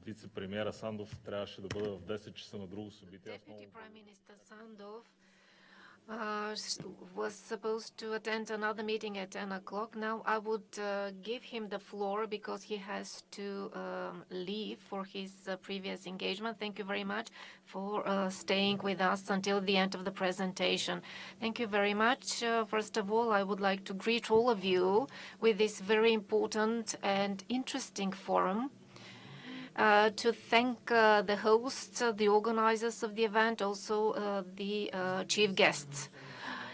вице-премиера Сандов трябваше да бъде в 10 часа на друго събитие. Deputy Prime Minister Sandov was supposed to attend another meeting at 10 o'clock. Now I would give him the floor because he has to leave for his previous engagement. Thank you very much for staying with us until the end of the presentation. Thank you very much. First of all, I would like to greet all of you with this very important and interesting forum. To thank the hosts, the organizers of the event, also the chief guests.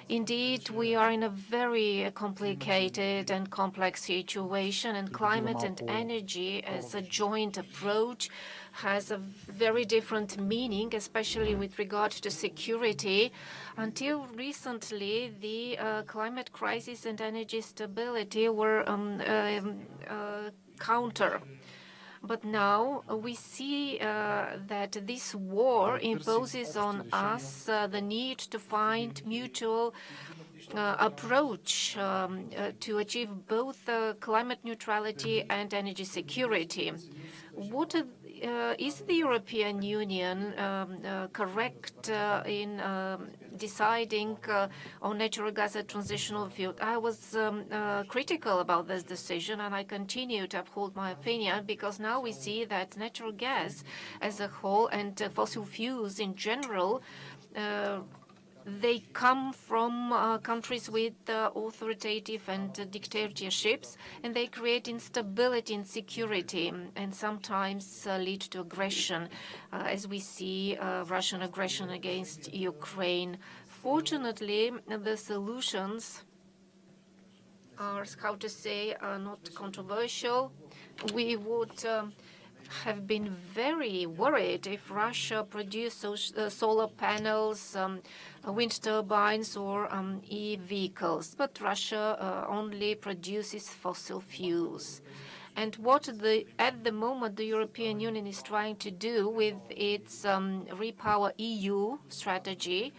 Indeed, we are in a very complicated and complex situation, and climate and energy as a joint approach has a very different meaning, especially with regard to security. Until recently, the climate crisis and energy stability were counter. But now we see that this war imposes on us the need to find mutual approach to achieve both climate neutrality and energy security. What is the European Union correct in deciding on natural gas as a transitional fuel? I was critical about this decision, and I continue to uphold my opinion because now we see that natural gas as a whole and fossil fuels in general they come from countries with authoritative and dictatorships, and they create instability and insecurity, and sometimes lead to aggression, as we see Russian aggression against Ukraine. Fortunately, the solutions are, how to say, not controversial. We would have been very worried if Russia produced solar panels, wind turbines, or e-vehicles, but Russia only produces fossil fuels. And what at the moment the European Union is trying to do with its Repower EU strategy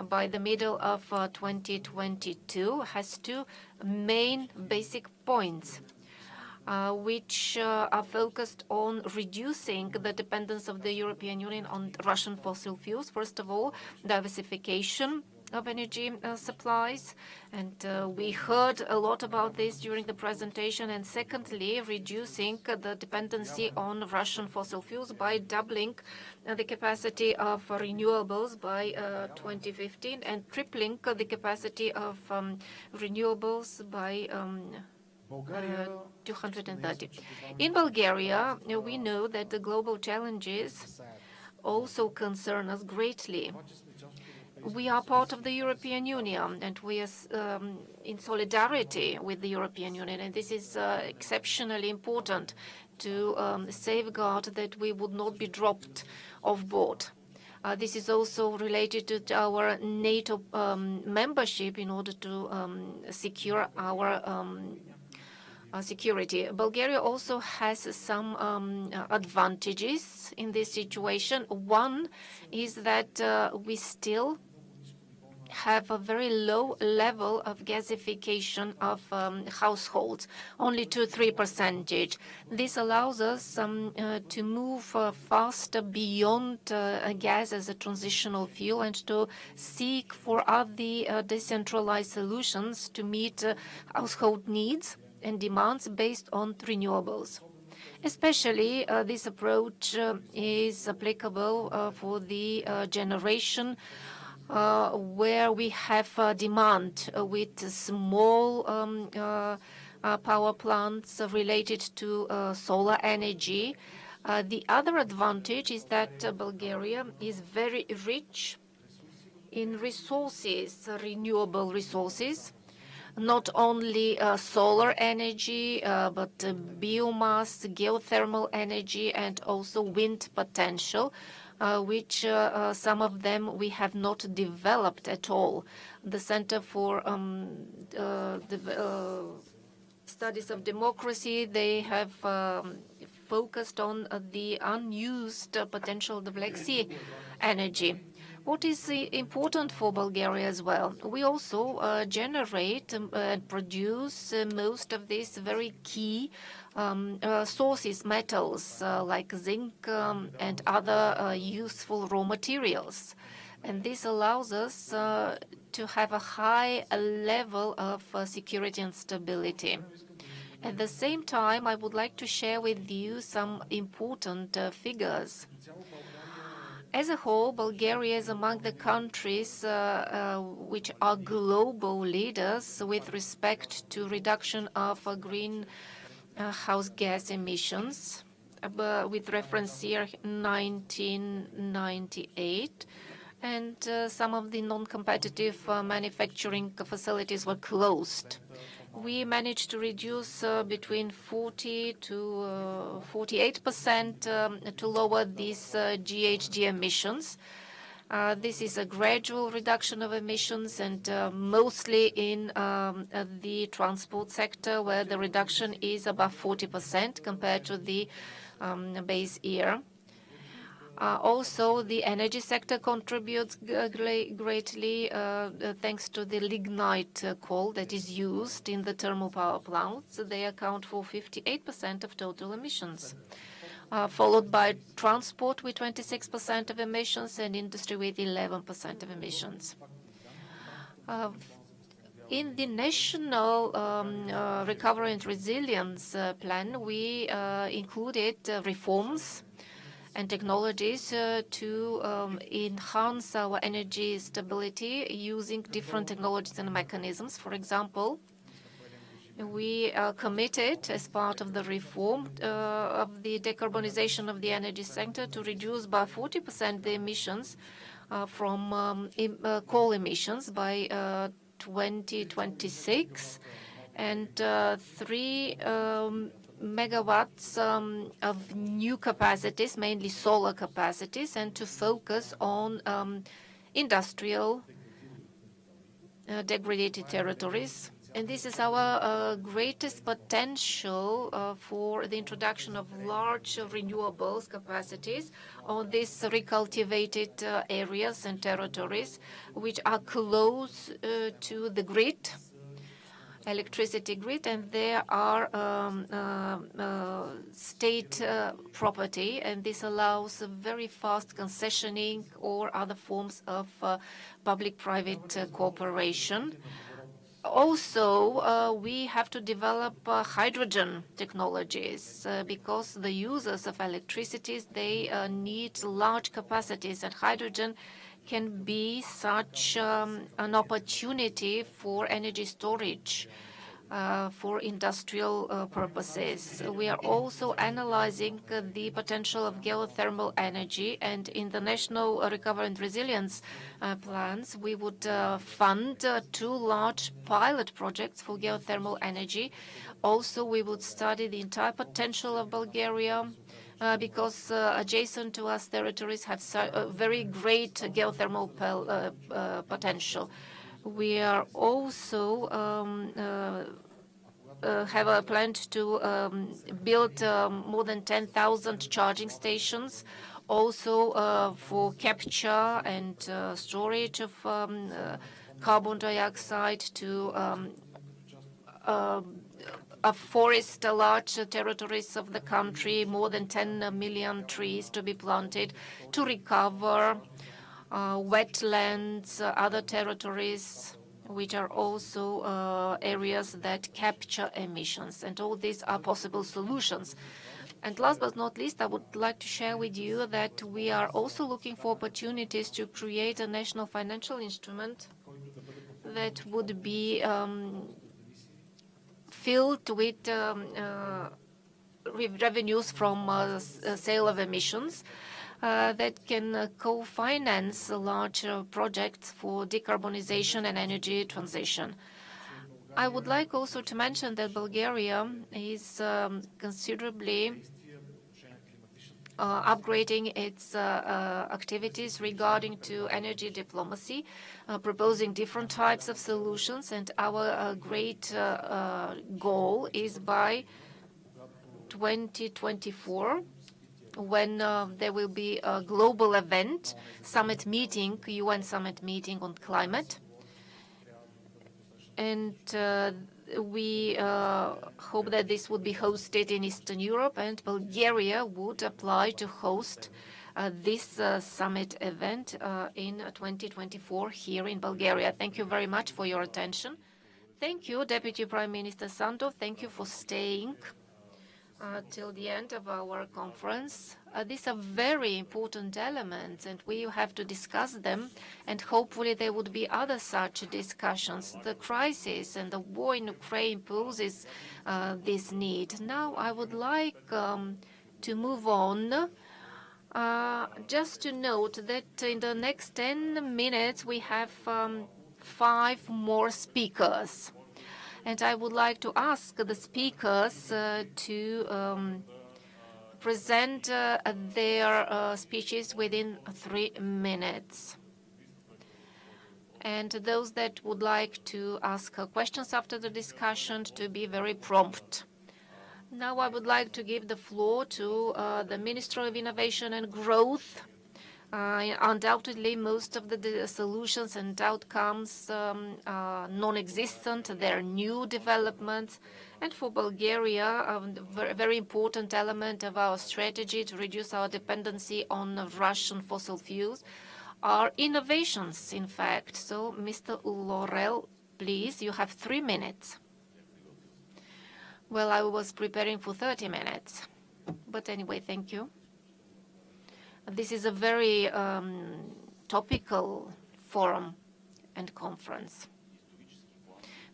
by the middle of 2022 has two main basic points. Which are focused on reducing the dependence of the European Union on Russian fossil fuels. First of all, diversification of energy supplies, and we heard a lot about this during the presentation. And secondly, reducing the dependency on Russian fossil fuels by doubling the capacity of renewables by 2015 and tripling the capacity of renewables by 230. In Bulgaria, we know that the global challenges also concern us greatly. We are part of the European Union, and we are in solidarity with the European Union, and this is exceptionally important to safeguard that we would not be dropped off board. This is also related to our NATO membership in order to secure our security. Bulgaria also has some advantages in this situation. One is that we still have a very low level of gasification of households, only 2-3%. This allows us to move faster beyond gas as a transitional fuel and to seek for other decentralized solutions to meet household needs and demands based on renewables. Especially, this approach is applicable for the generation where we have demand with small power plants related to solar energy. The other advantage is that Bulgaria is very rich in resources, renewable resources. not only solar energy, but biomass, geothermal energy, and also wind potential, which some of them we have not developed at all. The Center for Studies of Democracy, they have focused on the unused potential of the Black Sea energy. What is important for Bulgaria as well? We also generate and produce most of these very key sources, metals like zinc and other useful raw materials. And this allows us to have a high level of security and stability. At the same time, I would like to share with you some important figures. As a whole, Bulgaria is among the countries which are global leaders with respect to reduction of greenhouse gas emissions, with reference year 1998. And some of the non-competitive manufacturing facilities were closed. We managed to reduce between 40 to 48% to lower these GHG emissions. This is a gradual reduction of emissions, and mostly in the transport sector, where the reduction is above 40% compared to the base year. Also, the energy sector contributes greatly thanks to the lignite coal that is used in the thermal power plants. They account for 58% of total emissions, followed by transport with 26% of emissions and industry with 11% of emissions. In the National Recovery and Resilience Plan, we included reforms and technologies to enhance our energy stability using different technologies and mechanisms. For example, we are committed as part of the reform of the decarbonization of the energy sector to reduce by 40% the emissions from coal emissions by 2026, and 3 megawatts of new capacities, mainly solar capacities, and to focus on industrial degraded territories. And this is our greatest potential for the introduction of large renewables capacities on these recultivated areas and territories, which are close to the grid, electricity grid, and they are state property, and this allows very fast concessioning or other forms of public-private cooperation. Also, we have to develop hydrogen technologies because the users of electricity, they need large capacities, and hydrogen can be such an opportunity for energy storage for industrial purposes. We are also analyzing the potential of geothermal energy, and in the National Recovery and Resilience plans, we would fund 2 large pilot projects for geothermal energy. Also, we would study the entire potential of Bulgaria because adjacent to us territories have very great geothermal potential. We are also have a plan to build more than 10,000 charging stations, also for capture and storage of carbon dioxide, to forest large territories of the country, more than 10 million trees to be planted to recover wetlands, other territories, which are also areas that capture emissions. And all these are possible solutions. And last but not least, I would like to share with you that we are also looking for opportunities to create a national financial instrument that would be filled with revenues from sale of emissions that can co-finance large projects for decarbonization and energy transition. I would like also to mention that Bulgaria is considerably upgrading its activities regarding to energy diplomacy, proposing different types of solutions, and our great goal is by 2024, when there will be a global event, summit meeting, UN summit meeting on climate. And we hope that this would be hosted in Eastern Europe, and Bulgaria would apply to host this summit event in 2024 here in Bulgaria. Thank you very much for your attention. Thank you, Deputy Prime Minister Sandov. Thank you for staying till the end of our conference. These are very important elements, and we have to discuss them, and hopefully there would be other such discussions. The crisis and the war in Ukraine poses this need. Now I would like to move on. Just to note that in the next 10 minutes we have 5 more speakers. And I would like to ask the speakers to present their speeches within 3 minutes. And those that would like to ask questions after the discussion to be very prompt. Now I would like to give the floor to the Minister of Innovation and Growth. Undoubtedly, most of the solutions and outcomes are non-existent. There are new developments. And for Bulgaria, a very important element of our strategy to reduce our dependency on Russian fossil fuels are innovations, in fact. So, Mr. Laurel, please, you have 3 minutes. Well, I was preparing for 30 minutes. But anyway, thank you. This is a very topical forum and conference.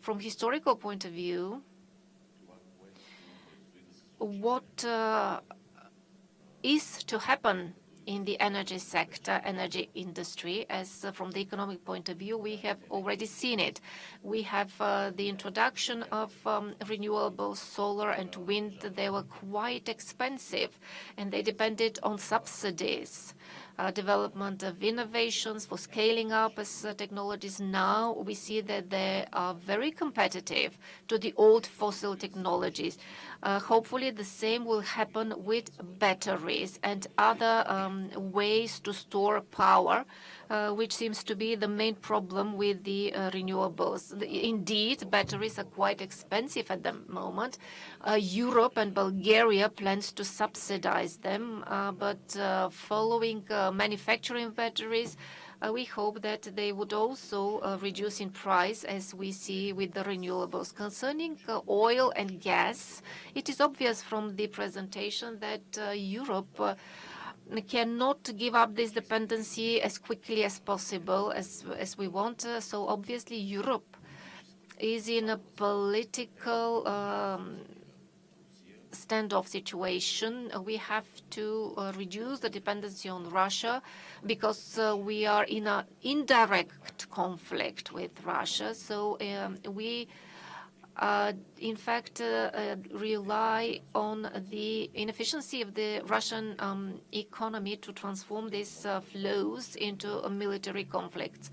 From historical point of view, what is to happen in the energy sector, energy industry, as from the economic point of view, we have already seen it. We have the introduction of renewable solar and wind. They were quite expensive, and they depended on subsidies. Development of innovations for scaling up as technologies. Now we see that they are very competitive to the old fossil technologies. Hopefully the same will happen with batteries and other ways to store power, which seems to be the main problem with the renewables. Indeed, batteries are quite expensive at the moment. Europe and Bulgaria plans to subsidize them, but following manufacturing batteries, we hope that they would also reduce in price, as we see with the renewables. Concerning oil and gas, it is obvious from the presentation that Europe cannot give up this dependency as quickly as possible as we want. So obviously Europe is in a political standoff situation. We have to reduce the dependency on Russia because we are in an indirect conflict with Russia. So we in fact rely on the inefficiency of the Russian economy to transform these flows into military conflicts.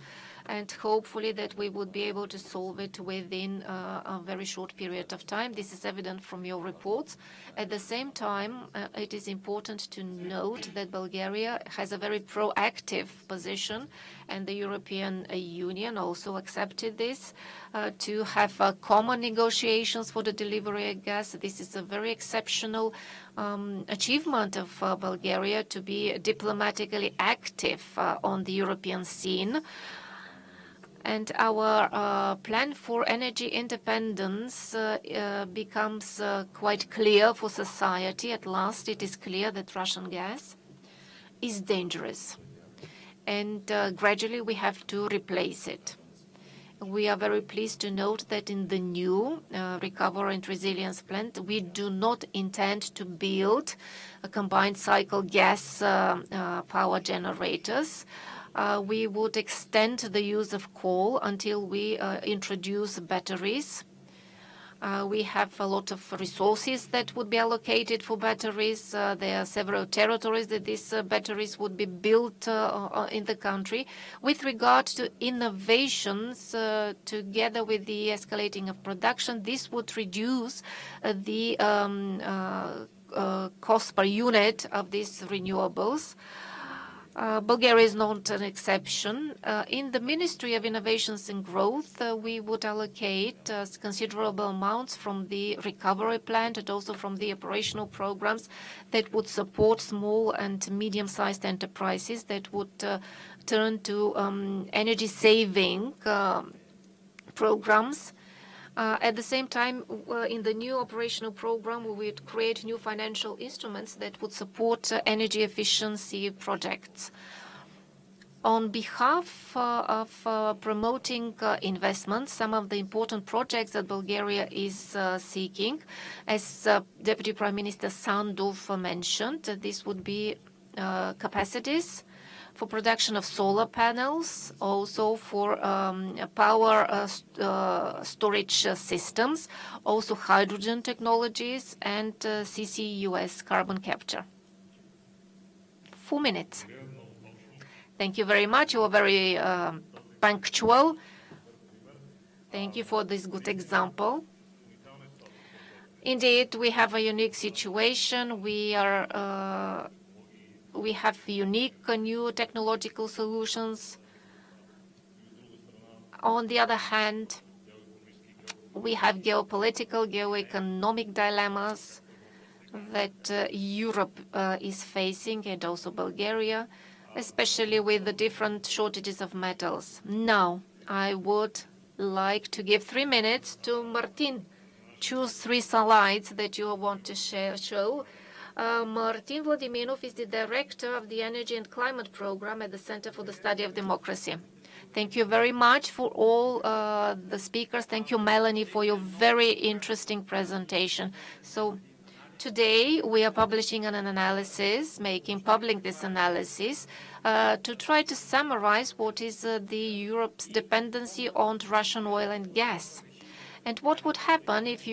And hopefully that we would be able to solve it within a very short period of time. This is evident from your reports. At the same time, it is important to note that Bulgaria has a very proactive position, and the European Union also accepted this, to have common negotiations for the delivery of gas. This is a very exceptional achievement of Bulgaria to be diplomatically active on the European scene. And our plan for energy independence becomes quite clear for society. At last, it is clear that Russian gas is dangerous. And gradually, we have to replace it. We are very pleased to note that in the new Recovery and Resilience Plan, we do not intend to build a combined cycle gas power generators. We would extend the use of coal until we introduce batteries. We have a lot of resources that would be allocated for batteries. There are several territories that these batteries would be built in the country. With regard to innovations, together with the escalating of production, this would reduce the cost per unit of these renewables. Bulgaria is not an exception. In the Ministry of Innovations and Growth, we would allocate considerable amounts from the recovery plan and also from the operational programs that would support small and medium-sized enterprises that would turn to energy-saving programs. At the same time, in the new operational program, we would create new financial instruments that would support energy efficiency projects. On behalf of promoting investments, some of the important projects that Bulgaria is seeking, as Deputy Prime Minister Sandov mentioned, this would be capacities for production of solar panels, also for power storage systems, also hydrogen technologies, and CCUS, carbon capture. 4 minutes. Thank you very much. You were very punctual. Thank you for this good example. Indeed, we have a unique situation. We have unique new technological solutions. On the other hand, we have geopolitical, geoeconomic dilemmas that Europe is facing, and also Bulgaria, especially with the different shortages of metals. Now, I would like to give 3 minutes to Martin. Choose 3 slides that you want to show. Martin Vladiminov is the director of the Energy and Climate Program at the Center for the Study of Democracy. Thank you very much for all the speakers. Thank you, Melanie, for your very interesting presentation. So today we are publishing an analysis, making public this analysis to try to summarize what is the Europe's dependency on Russian oil and gas. And what would happen if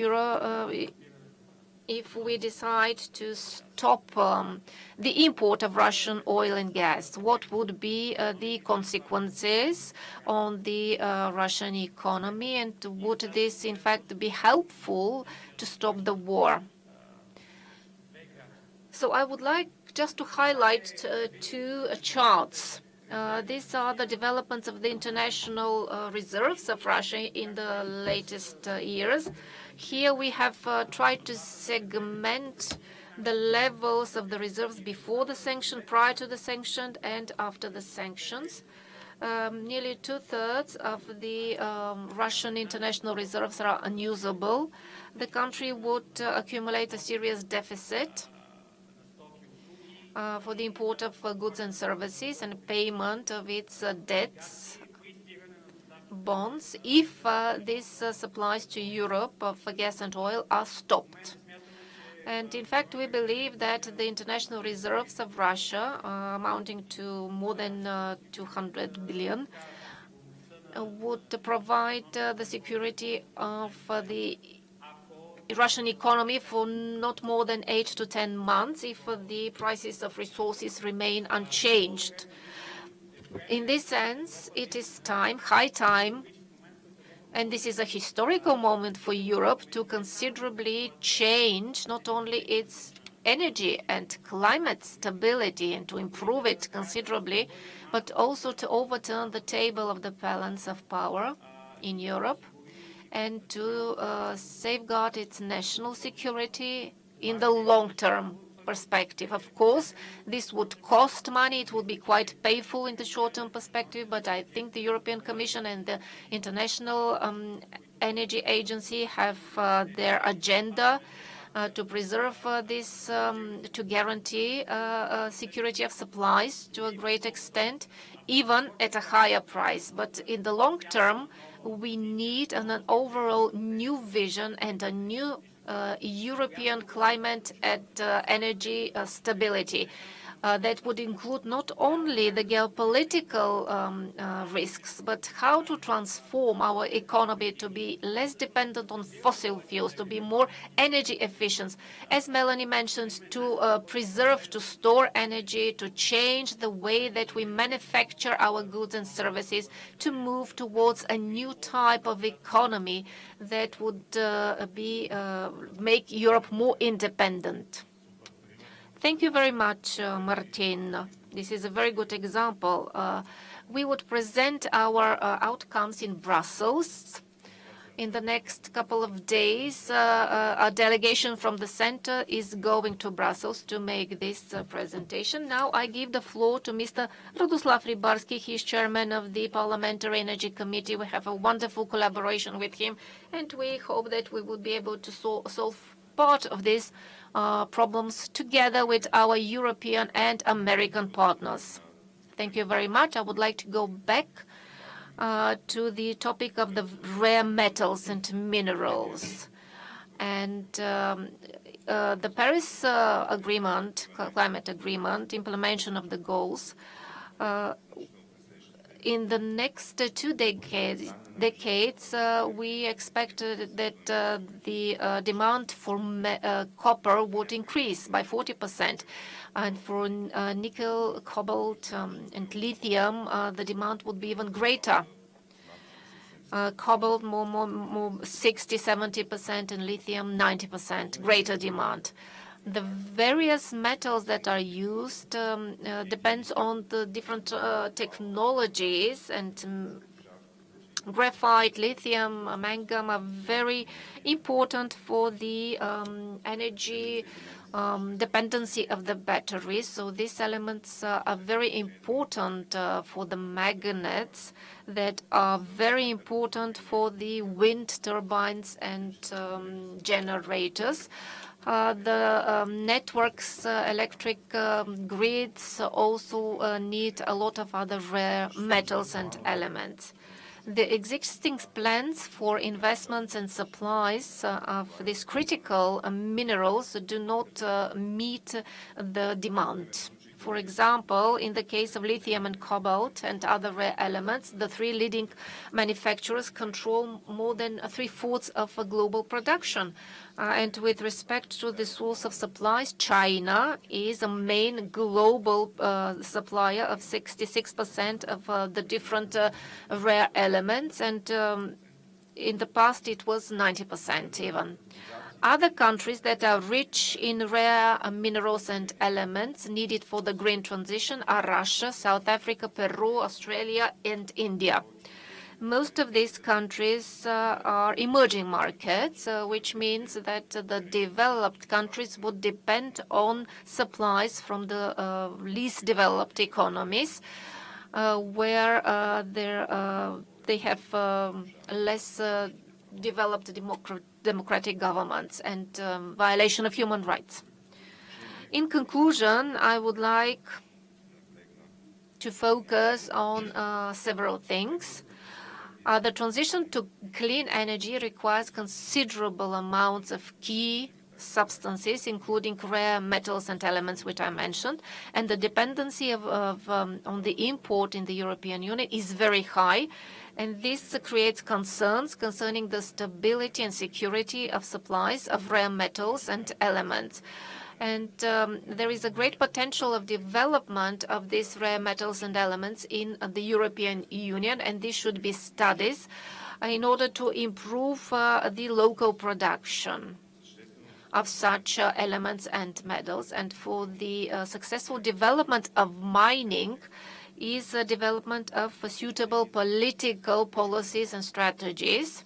we decide to stop the import of Russian oil and gas? What would be the consequences on the Russian economy, and would this in fact be helpful to stop the war? So I would like just to highlight 2 charts. These are the developments of the international reserves of Russia in the latest years. Here we have tried to segment the levels of the reserves before the sanction, prior to the sanction, and after the sanctions. Nearly 2/3 of the Russian international reserves are unusable. The country would accumulate a serious deficit for the import of goods and services and payment of its debts, bonds, if these supplies to Europe of gas and oil are stopped. And in fact, we believe that the international reserves of Russia, amounting to more than 200 billion, would provide the security of the Russian economy for not more than 8 to 10 months if the prices of resources remain unchanged. In this sense, it is time, high time, and this is a historical moment for Europe to considerably change not only its energy and climate stability and to improve it considerably, but also to overturn the table of the balance of power in Europe and to safeguard its national security in the long-term perspective. Of course, this would cost money. It would be quite painful in the short-term perspective, but I think the European Commission and the International Energy Agency have their agenda to preserve this, to guarantee security of supplies to a great extent, even at a higher price. But in the long term, we need an overall new vision and a new European climate and energy stability. That would include not only the geopolitical risks, but how to transform our economy to be less dependent on fossil fuels, to be more energy efficient. As Melanie mentioned, to preserve, to store energy, to change the way that we manufacture our goods and services, to move towards a new type of economy that would make Europe more independent. Thank you very much, Martin. This is a very good example. We would present our outcomes in Brussels. In the next couple of days, a delegation from the center is going to Brussels to make this presentation. Now I give the floor to Mr. Radoslav Rybarski. He is chairman of the Parliamentary Energy Committee. We have a wonderful collaboration with him, and we hope that we will be able to solve part of these problems together with our European and American partners. Thank you very much. I would like to go back to the topic of the rare metals and minerals. And the Paris Agreement, climate agreement, implementation of the goals, in the next 2 decades, we expect that the demand for copper would increase by 40%. And for nickel, cobalt, and lithium, the demand would be even greater. Cobalt more 60-70%, and lithium 90% greater demand. The various metals that are used depends on the different technologies, and graphite, lithium, manganese are very important for the energy dependency of the batteries. So these elements are very important for the magnets that are very important for the wind turbines and generators. The networks, electric grids also need a lot of other rare metals and elements. The existing plans for investments and supplies of these critical minerals do not meet the demand. For example, in the case of lithium and cobalt and other rare elements, the 3 leading manufacturers control more than 3/4 of global production. And with respect to the source of supplies, China is a main global supplier of 66% of the different rare elements, and in the past it was 90% even. Other countries that are rich in rare minerals and elements needed for the green transition are Russia, South Africa, Peru, Australia, and India. Most of these countries are emerging markets, which means that the developed countries would depend on supplies from the least developed economies, where they have less developed democratic governments and violation of human rights. In conclusion, I would like to focus on several things. The transition to clean energy requires considerable amounts of key substances, including rare metals and elements, which I mentioned, and the dependency on the import in the European Union is very high, and this creates concerns concerning the stability and security of supplies of rare metals and elements. And there is a great potential of development of these rare metals and elements in the European Union, and this should be studied in order to improve the local production of such elements and metals. And for the successful development of mining is the development of suitable political policies and strategies.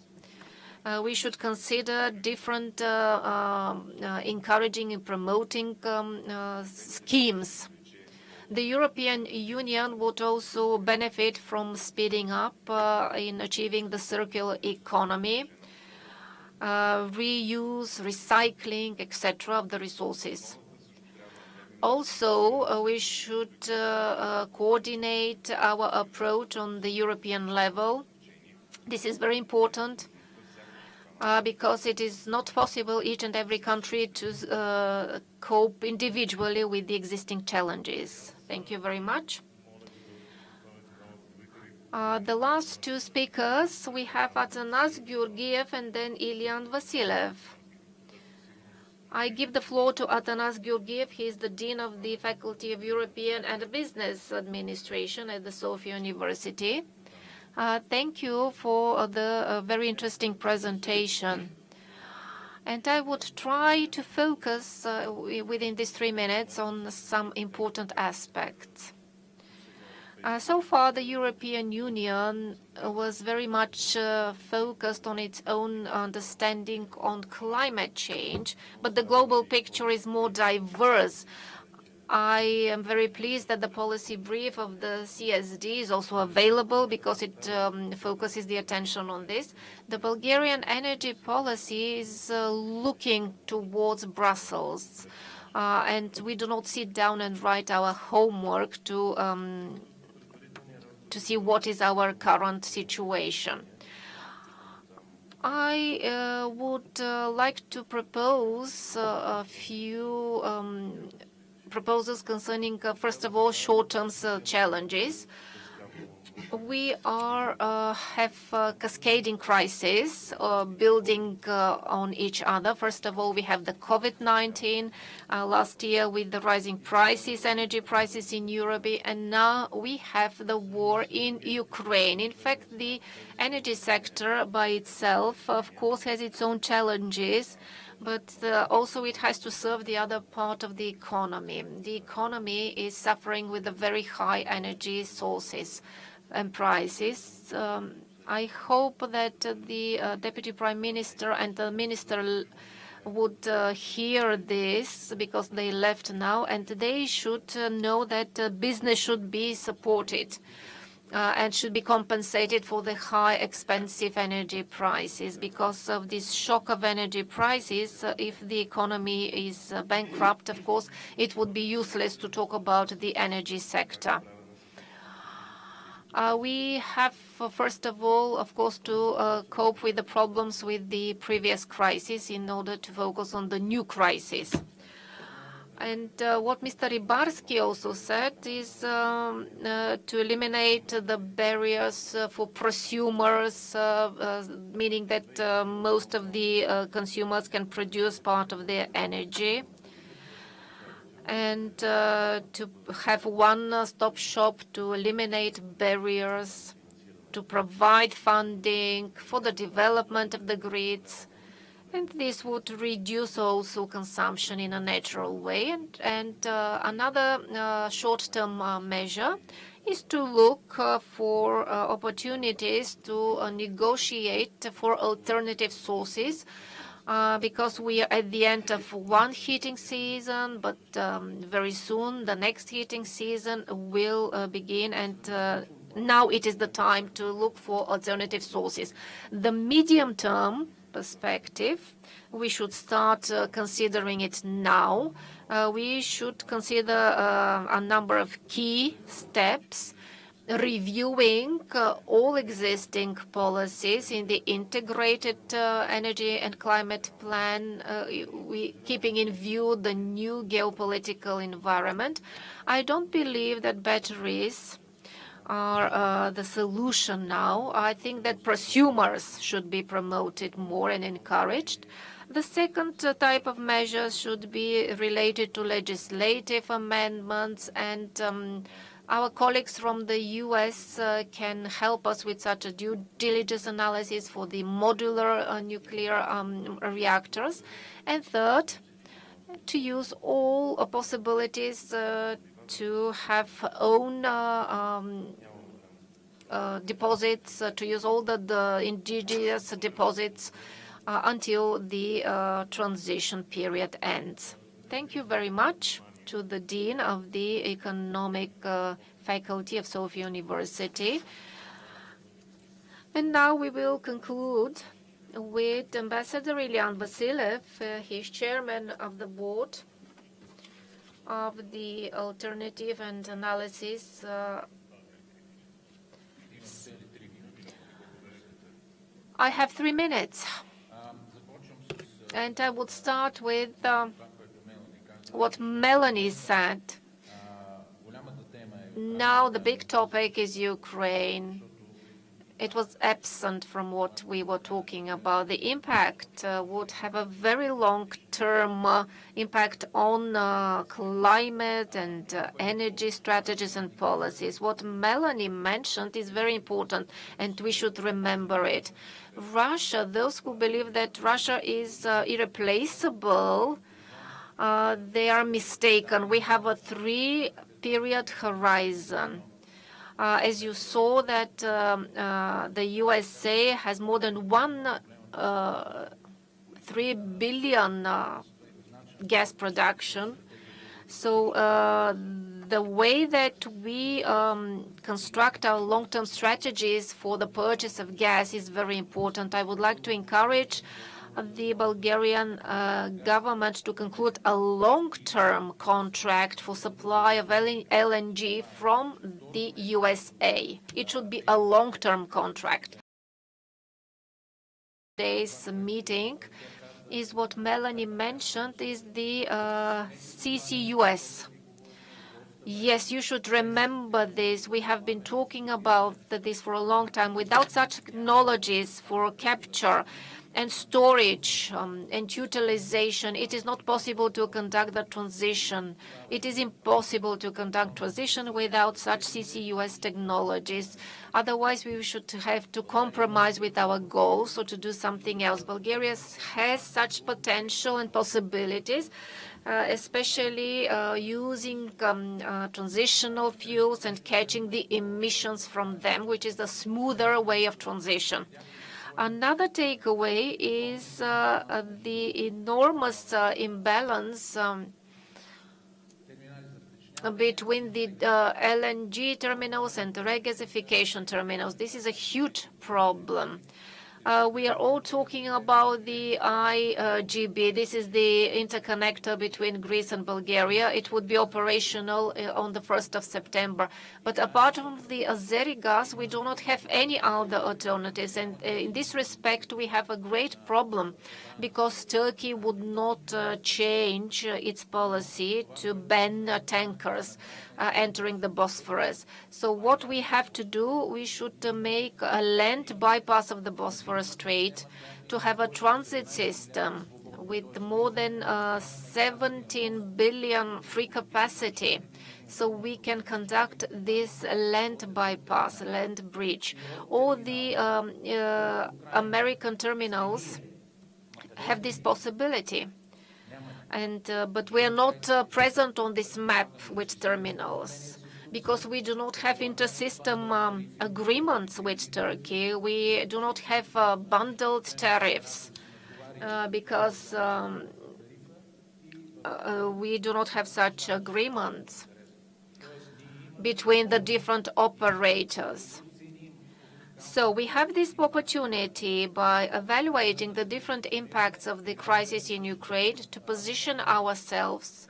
We should consider different encouraging and promoting schemes. The European Union would also benefit from speeding up in achieving the circular economy, reuse, recycling, etc. of the resources. Also, we should coordinate our approach on the European level. This is very important. because it is not possible each and every country to cope individually with the existing challenges. Thank you very much. The last two speakers, we have Atanas Georgiev and then Ilian Vasilev. I give the floor to Atanas Georgiev. He is the Dean of the Faculty of European and Business Administration at the Sofia University. Thank you for the very interesting presentation. And I would try to focus within these 3 minutes on some important aspects. So far, the European Union was very much focused on its own understanding on climate change, but the global picture is more diverse. I am very pleased that the policy brief of the CSD is also available because it focuses the attention on this. The Bulgarian energy policy is looking towards Brussels, and we do not sit down and write our homework to see what is our current situation. I would like to propose a few proposals concerning, first of all, short-term challenges. We have cascading crises building on each other. First of all, we have the COVID-19 last year with the rising prices, energy prices in Europe, and now we have the war in Ukraine. In fact, the energy sector by itself, of course, has its own challenges, but also it has to serve the other part of the economy. The economy is suffering with the very high energy sources and prices. I hope that the Deputy Prime Minister and the Minister would hear this, because they left now, and they should know that business should be supported and should be compensated for the high expensive energy prices. Because of this shock of energy prices, if the economy is bankrupt, of course, it would be useless to talk about the energy sector. We have, first of all, of course, to cope with the problems with the previous crisis in order to focus on the new crisis. And what Mr. Rybarski also said is to eliminate the barriers for prosumers, meaning that most of the consumers can produce part of their energy, and to have one-stop shop to eliminate barriers, to provide funding for the development of the grids. And this would reduce also consumption in a natural way. And another short-term measure is to look for opportunities to negotiate for alternative sources, because we are at the end of one heating season, but very soon the next heating season will begin, and now it is the time to look for alternative sources. The medium-term perspective, we should start considering it now. We should consider a number of key steps, reviewing all existing policies in the integrated energy and climate plan, keeping in view the new geopolitical environment. I don't believe that batteries are the solution now. I think that prosumers should be promoted more and encouraged. The second type of measures should be related to legislative amendments, and our colleagues from the US can help us with such a due diligence analysis for the modular nuclear reactors. And third, to use all possibilities to have own deposits, to use all the indigenous deposits until the transition period ends. Thank you very much to the Dean of the Economic Faculty of Sofia University. And now we will conclude with Ambassador Ilian Vasilev. He's chairman of the board of the Alternative and Analysis I have 3 minutes. And I would start with what Melanie said. Now the big topic is Ukraine. It was absent from what we were talking about. The impact would have a very long-term impact on climate and energy strategies and policies. What Melanie mentioned is very important, and we should remember it. Russia, those who believe that Russia is irreplaceable, they are mistaken. We have a 3-period horizon. As you saw that the USA has more than 3 billion gas production. So the way that we construct our long-term strategies for the purchase of gas is very important. I would like to encourage the Bulgarian government to conclude a long-term contract for supply of LNG from the USA. It should be a long-term contract. Today's meeting is what Melanie mentioned, is the CCUS. Yes, you should remember this. We have been talking about this for a long time. Without such technologies for capture and storage and utilization, it is not possible to conduct the transition. It is impossible to conduct transition without such CCUS technologies. Otherwise, we should have to compromise with our goals or to do something else. Bulgaria has such potential and possibilities, especially using transitional fuels and catching the emissions from them, which is the smoother way of transition. Another takeaway is the enormous imbalance between the LNG terminals and the regasification terminals. This is a huge problem. We are all talking about the IGB. This is the interconnector between Greece and Bulgaria. It would be operational on the 1st of September. But apart from the Azeri gas, we do not have any other alternatives. And in this respect, we have a great problem because Turkey would not change its policy to ban tankers entering the Bosphorus. So what we have to do, we should make a land bypass of the Bosphorus Strait to have a transit system with more than 17 billion free capacity. So we can conduct this land bypass, land bridge. All the American terminals have this possibility. But we are not present on this map with terminals because we do not have inter-system agreements with Turkey. We do not have bundled tariffs because we do not have such agreements between the different operators. So we have this opportunity by evaluating the different impacts of the crisis in Ukraine to position ourselves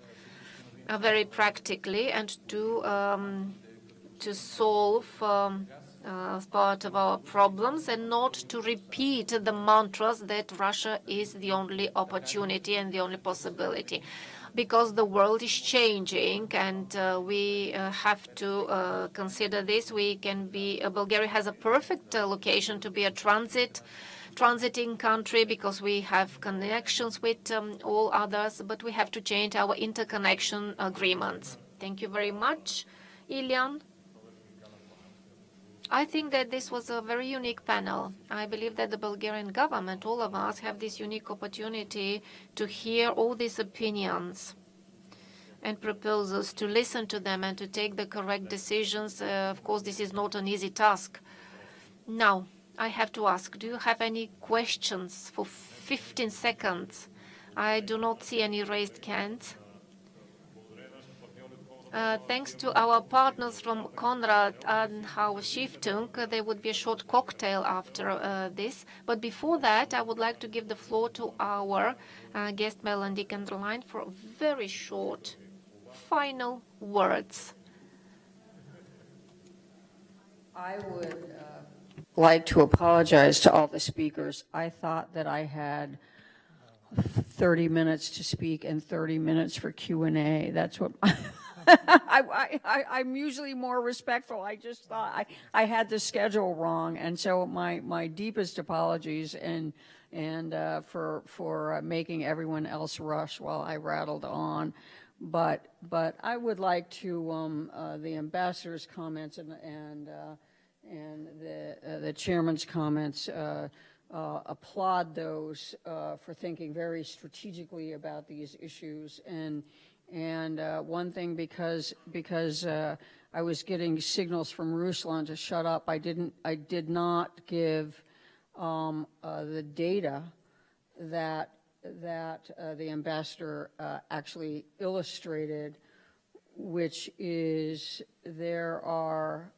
very practically and to solve part of our problems and not to repeat the mantras that Russia is the only opportunity and the only possibility. Because the world is changing and we have to consider this. Bulgaria has a perfect location to be a transiting country because we have connections with all others, but we have to change our interconnection agreements. Thank you very much, Ilian. I think that this was a very unique panel. I believe that the Bulgarian government, all of us, have this unique opportunity to hear all these opinions and proposals, to listen to them and to take the correct decisions. Of course, this is not an easy task. Now, I have to ask, do you have any questions for 15 seconds? I do not see any raised hands. Thanks to our partners from Konrad Adenauer Stiftung, there would be a short cocktail after this. But before that, I would like to give the floor to our guest, Melanie Ganderlein, for very short final words. I would like to apologize to all the speakers. I thought that I had 30 minutes to speak and 30 minutes for Q&A. That's what I'm usually more respectful. I just thought I had the schedule wrong, and so my deepest apologies and for making everyone else rush while I rattled on. But I would like to the ambassador's comments and the chairman's comments. Applaud those for thinking very strategically about these issues. And one thing, because I was getting signals from Ruslan to shut up, I did not give the data that the ambassador actually illustrated, which is there are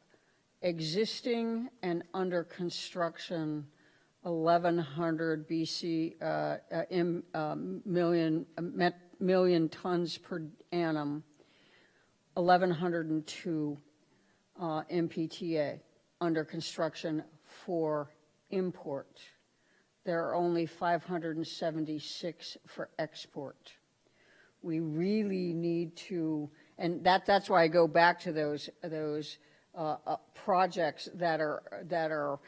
existing and under construction 1,100 million tons per annum, 1,102 MPTA under construction for import. There are only 576 for export. We really need to, and that's why I go back to those projects that are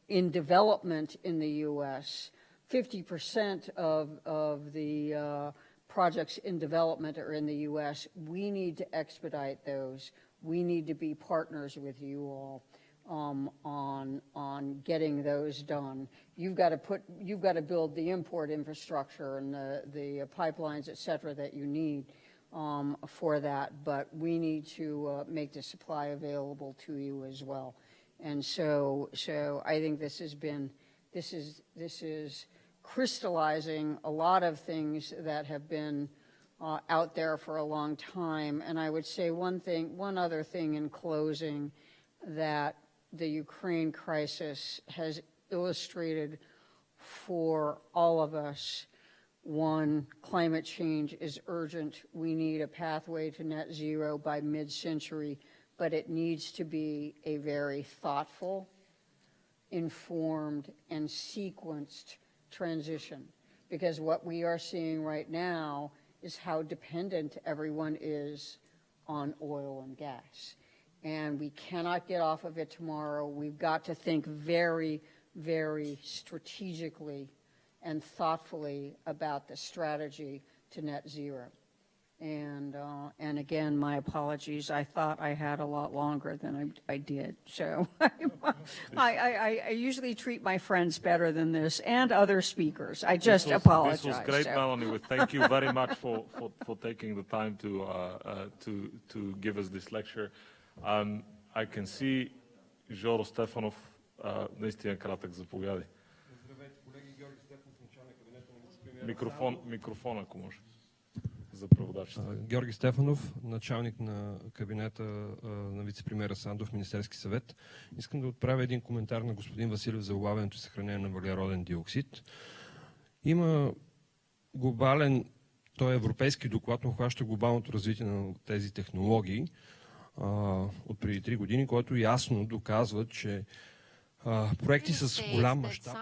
in development in the U.S. 50% of the projects in development are in the U.S. We need to expedite those. We need to be partners with you all on getting those done. You've got to build the import infrastructure and the pipelines, et cetera, that you need for that. But we need to make the supply available to you as well. And so I think this is crystallizing a lot of things that have been out there for a long time. And I would say one other thing in closing, that the Ukraine crisis has illustrated for all of us. One, climate change is urgent. We need a pathway to net zero by mid-century, but it needs to be a very thoughtful, informed, and sequenced transition. Because what we are seeing right now is how dependent everyone is on oil and gas. And we cannot get off of it tomorrow. We've got to think very, very strategically and thoughtfully about the strategy to net zero. And again, my apologies. I thought I had a lot longer than I did. So I usually treat my friends better than this and other speakers. I just apologize. This was great, Melanie. Thank you very much for taking the time to give us this lecture. I can see Жоро Стефанов, наистина кратък, заповядай. Микрофон, ако може. За преводачите. Георги Стефанов, началник на кабинета на вице-премиера Сандов, Министерски съвет. Искам да отправя един коментар на господин Василев за улавянето и съхранение на въглероден диоксид. Има глобален, той е европейски доклад, но хваща глобалното развитие на тези технологии от преди 3 години, който ясно доказва, че проекти с голям мащаб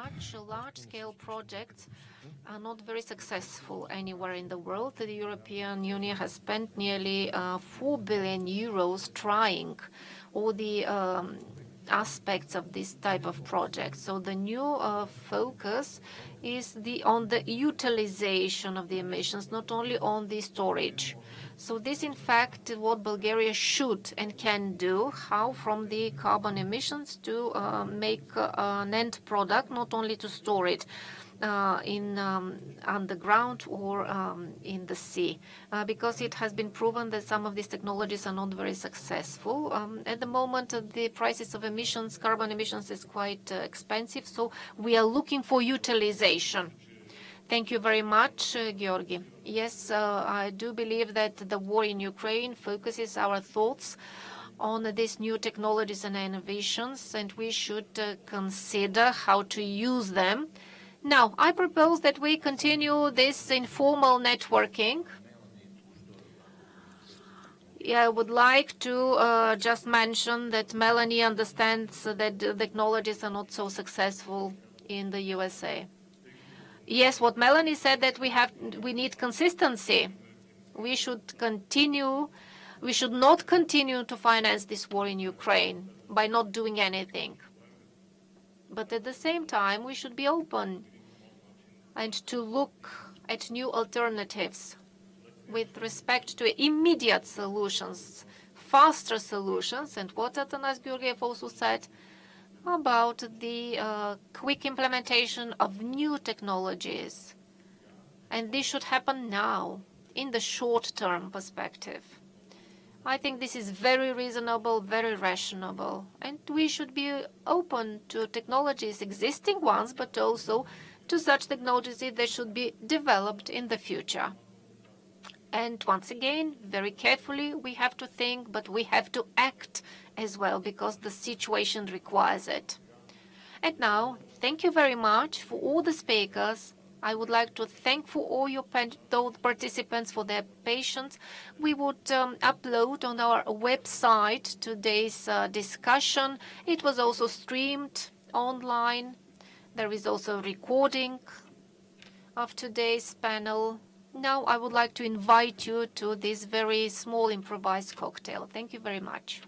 are not very successful anywhere in the world. The European Union has spent nearly 4 billion euros trying all the aspects of this type of project. So the new focus is on the utilization of the emissions, not only on the storage. So this, in fact, what Bulgaria should and can do, how from the carbon emissions to make an end product, not only to store it in underground or in the sea, because it has been proven that some of these technologies are not very successful. At the moment, the prices of emissions, carbon emissions, is quite expensive, so we are looking for utilization. Thank you very much, Georgi. Yes, I do believe that the war in Ukraine focuses our thoughts on these new technologies and innovations, and we should consider how to use them. Now, I propose that we continue this informal networking. I would like to just mention that Melanie understands that the technologies are not so successful in the USA. Yes, what Melanie said, that we need consistency. We should not continue to finance this war in Ukraine by not doing anything. But at the same time, we should be open and to look at new alternatives with respect to immediate solutions, faster solutions, and what Atanas Georgiev also said about the quick implementation of new technologies. And this should happen now, in the short-term perspective. I think this is very reasonable, very rational, and we should be open to technologies, existing ones, but also to such technologies that should be developed in the future. And once again, very carefully, we have to think, but we have to act as well, because the situation requires it. And now, thank you very much for all the speakers. I would like to thank for all those participants for their patience. We would upload on our website today's discussion. It was also streamed online. There is also a recording of today's panel. Now I would like to invite you to this very small improvised cocktail. Thank you very much.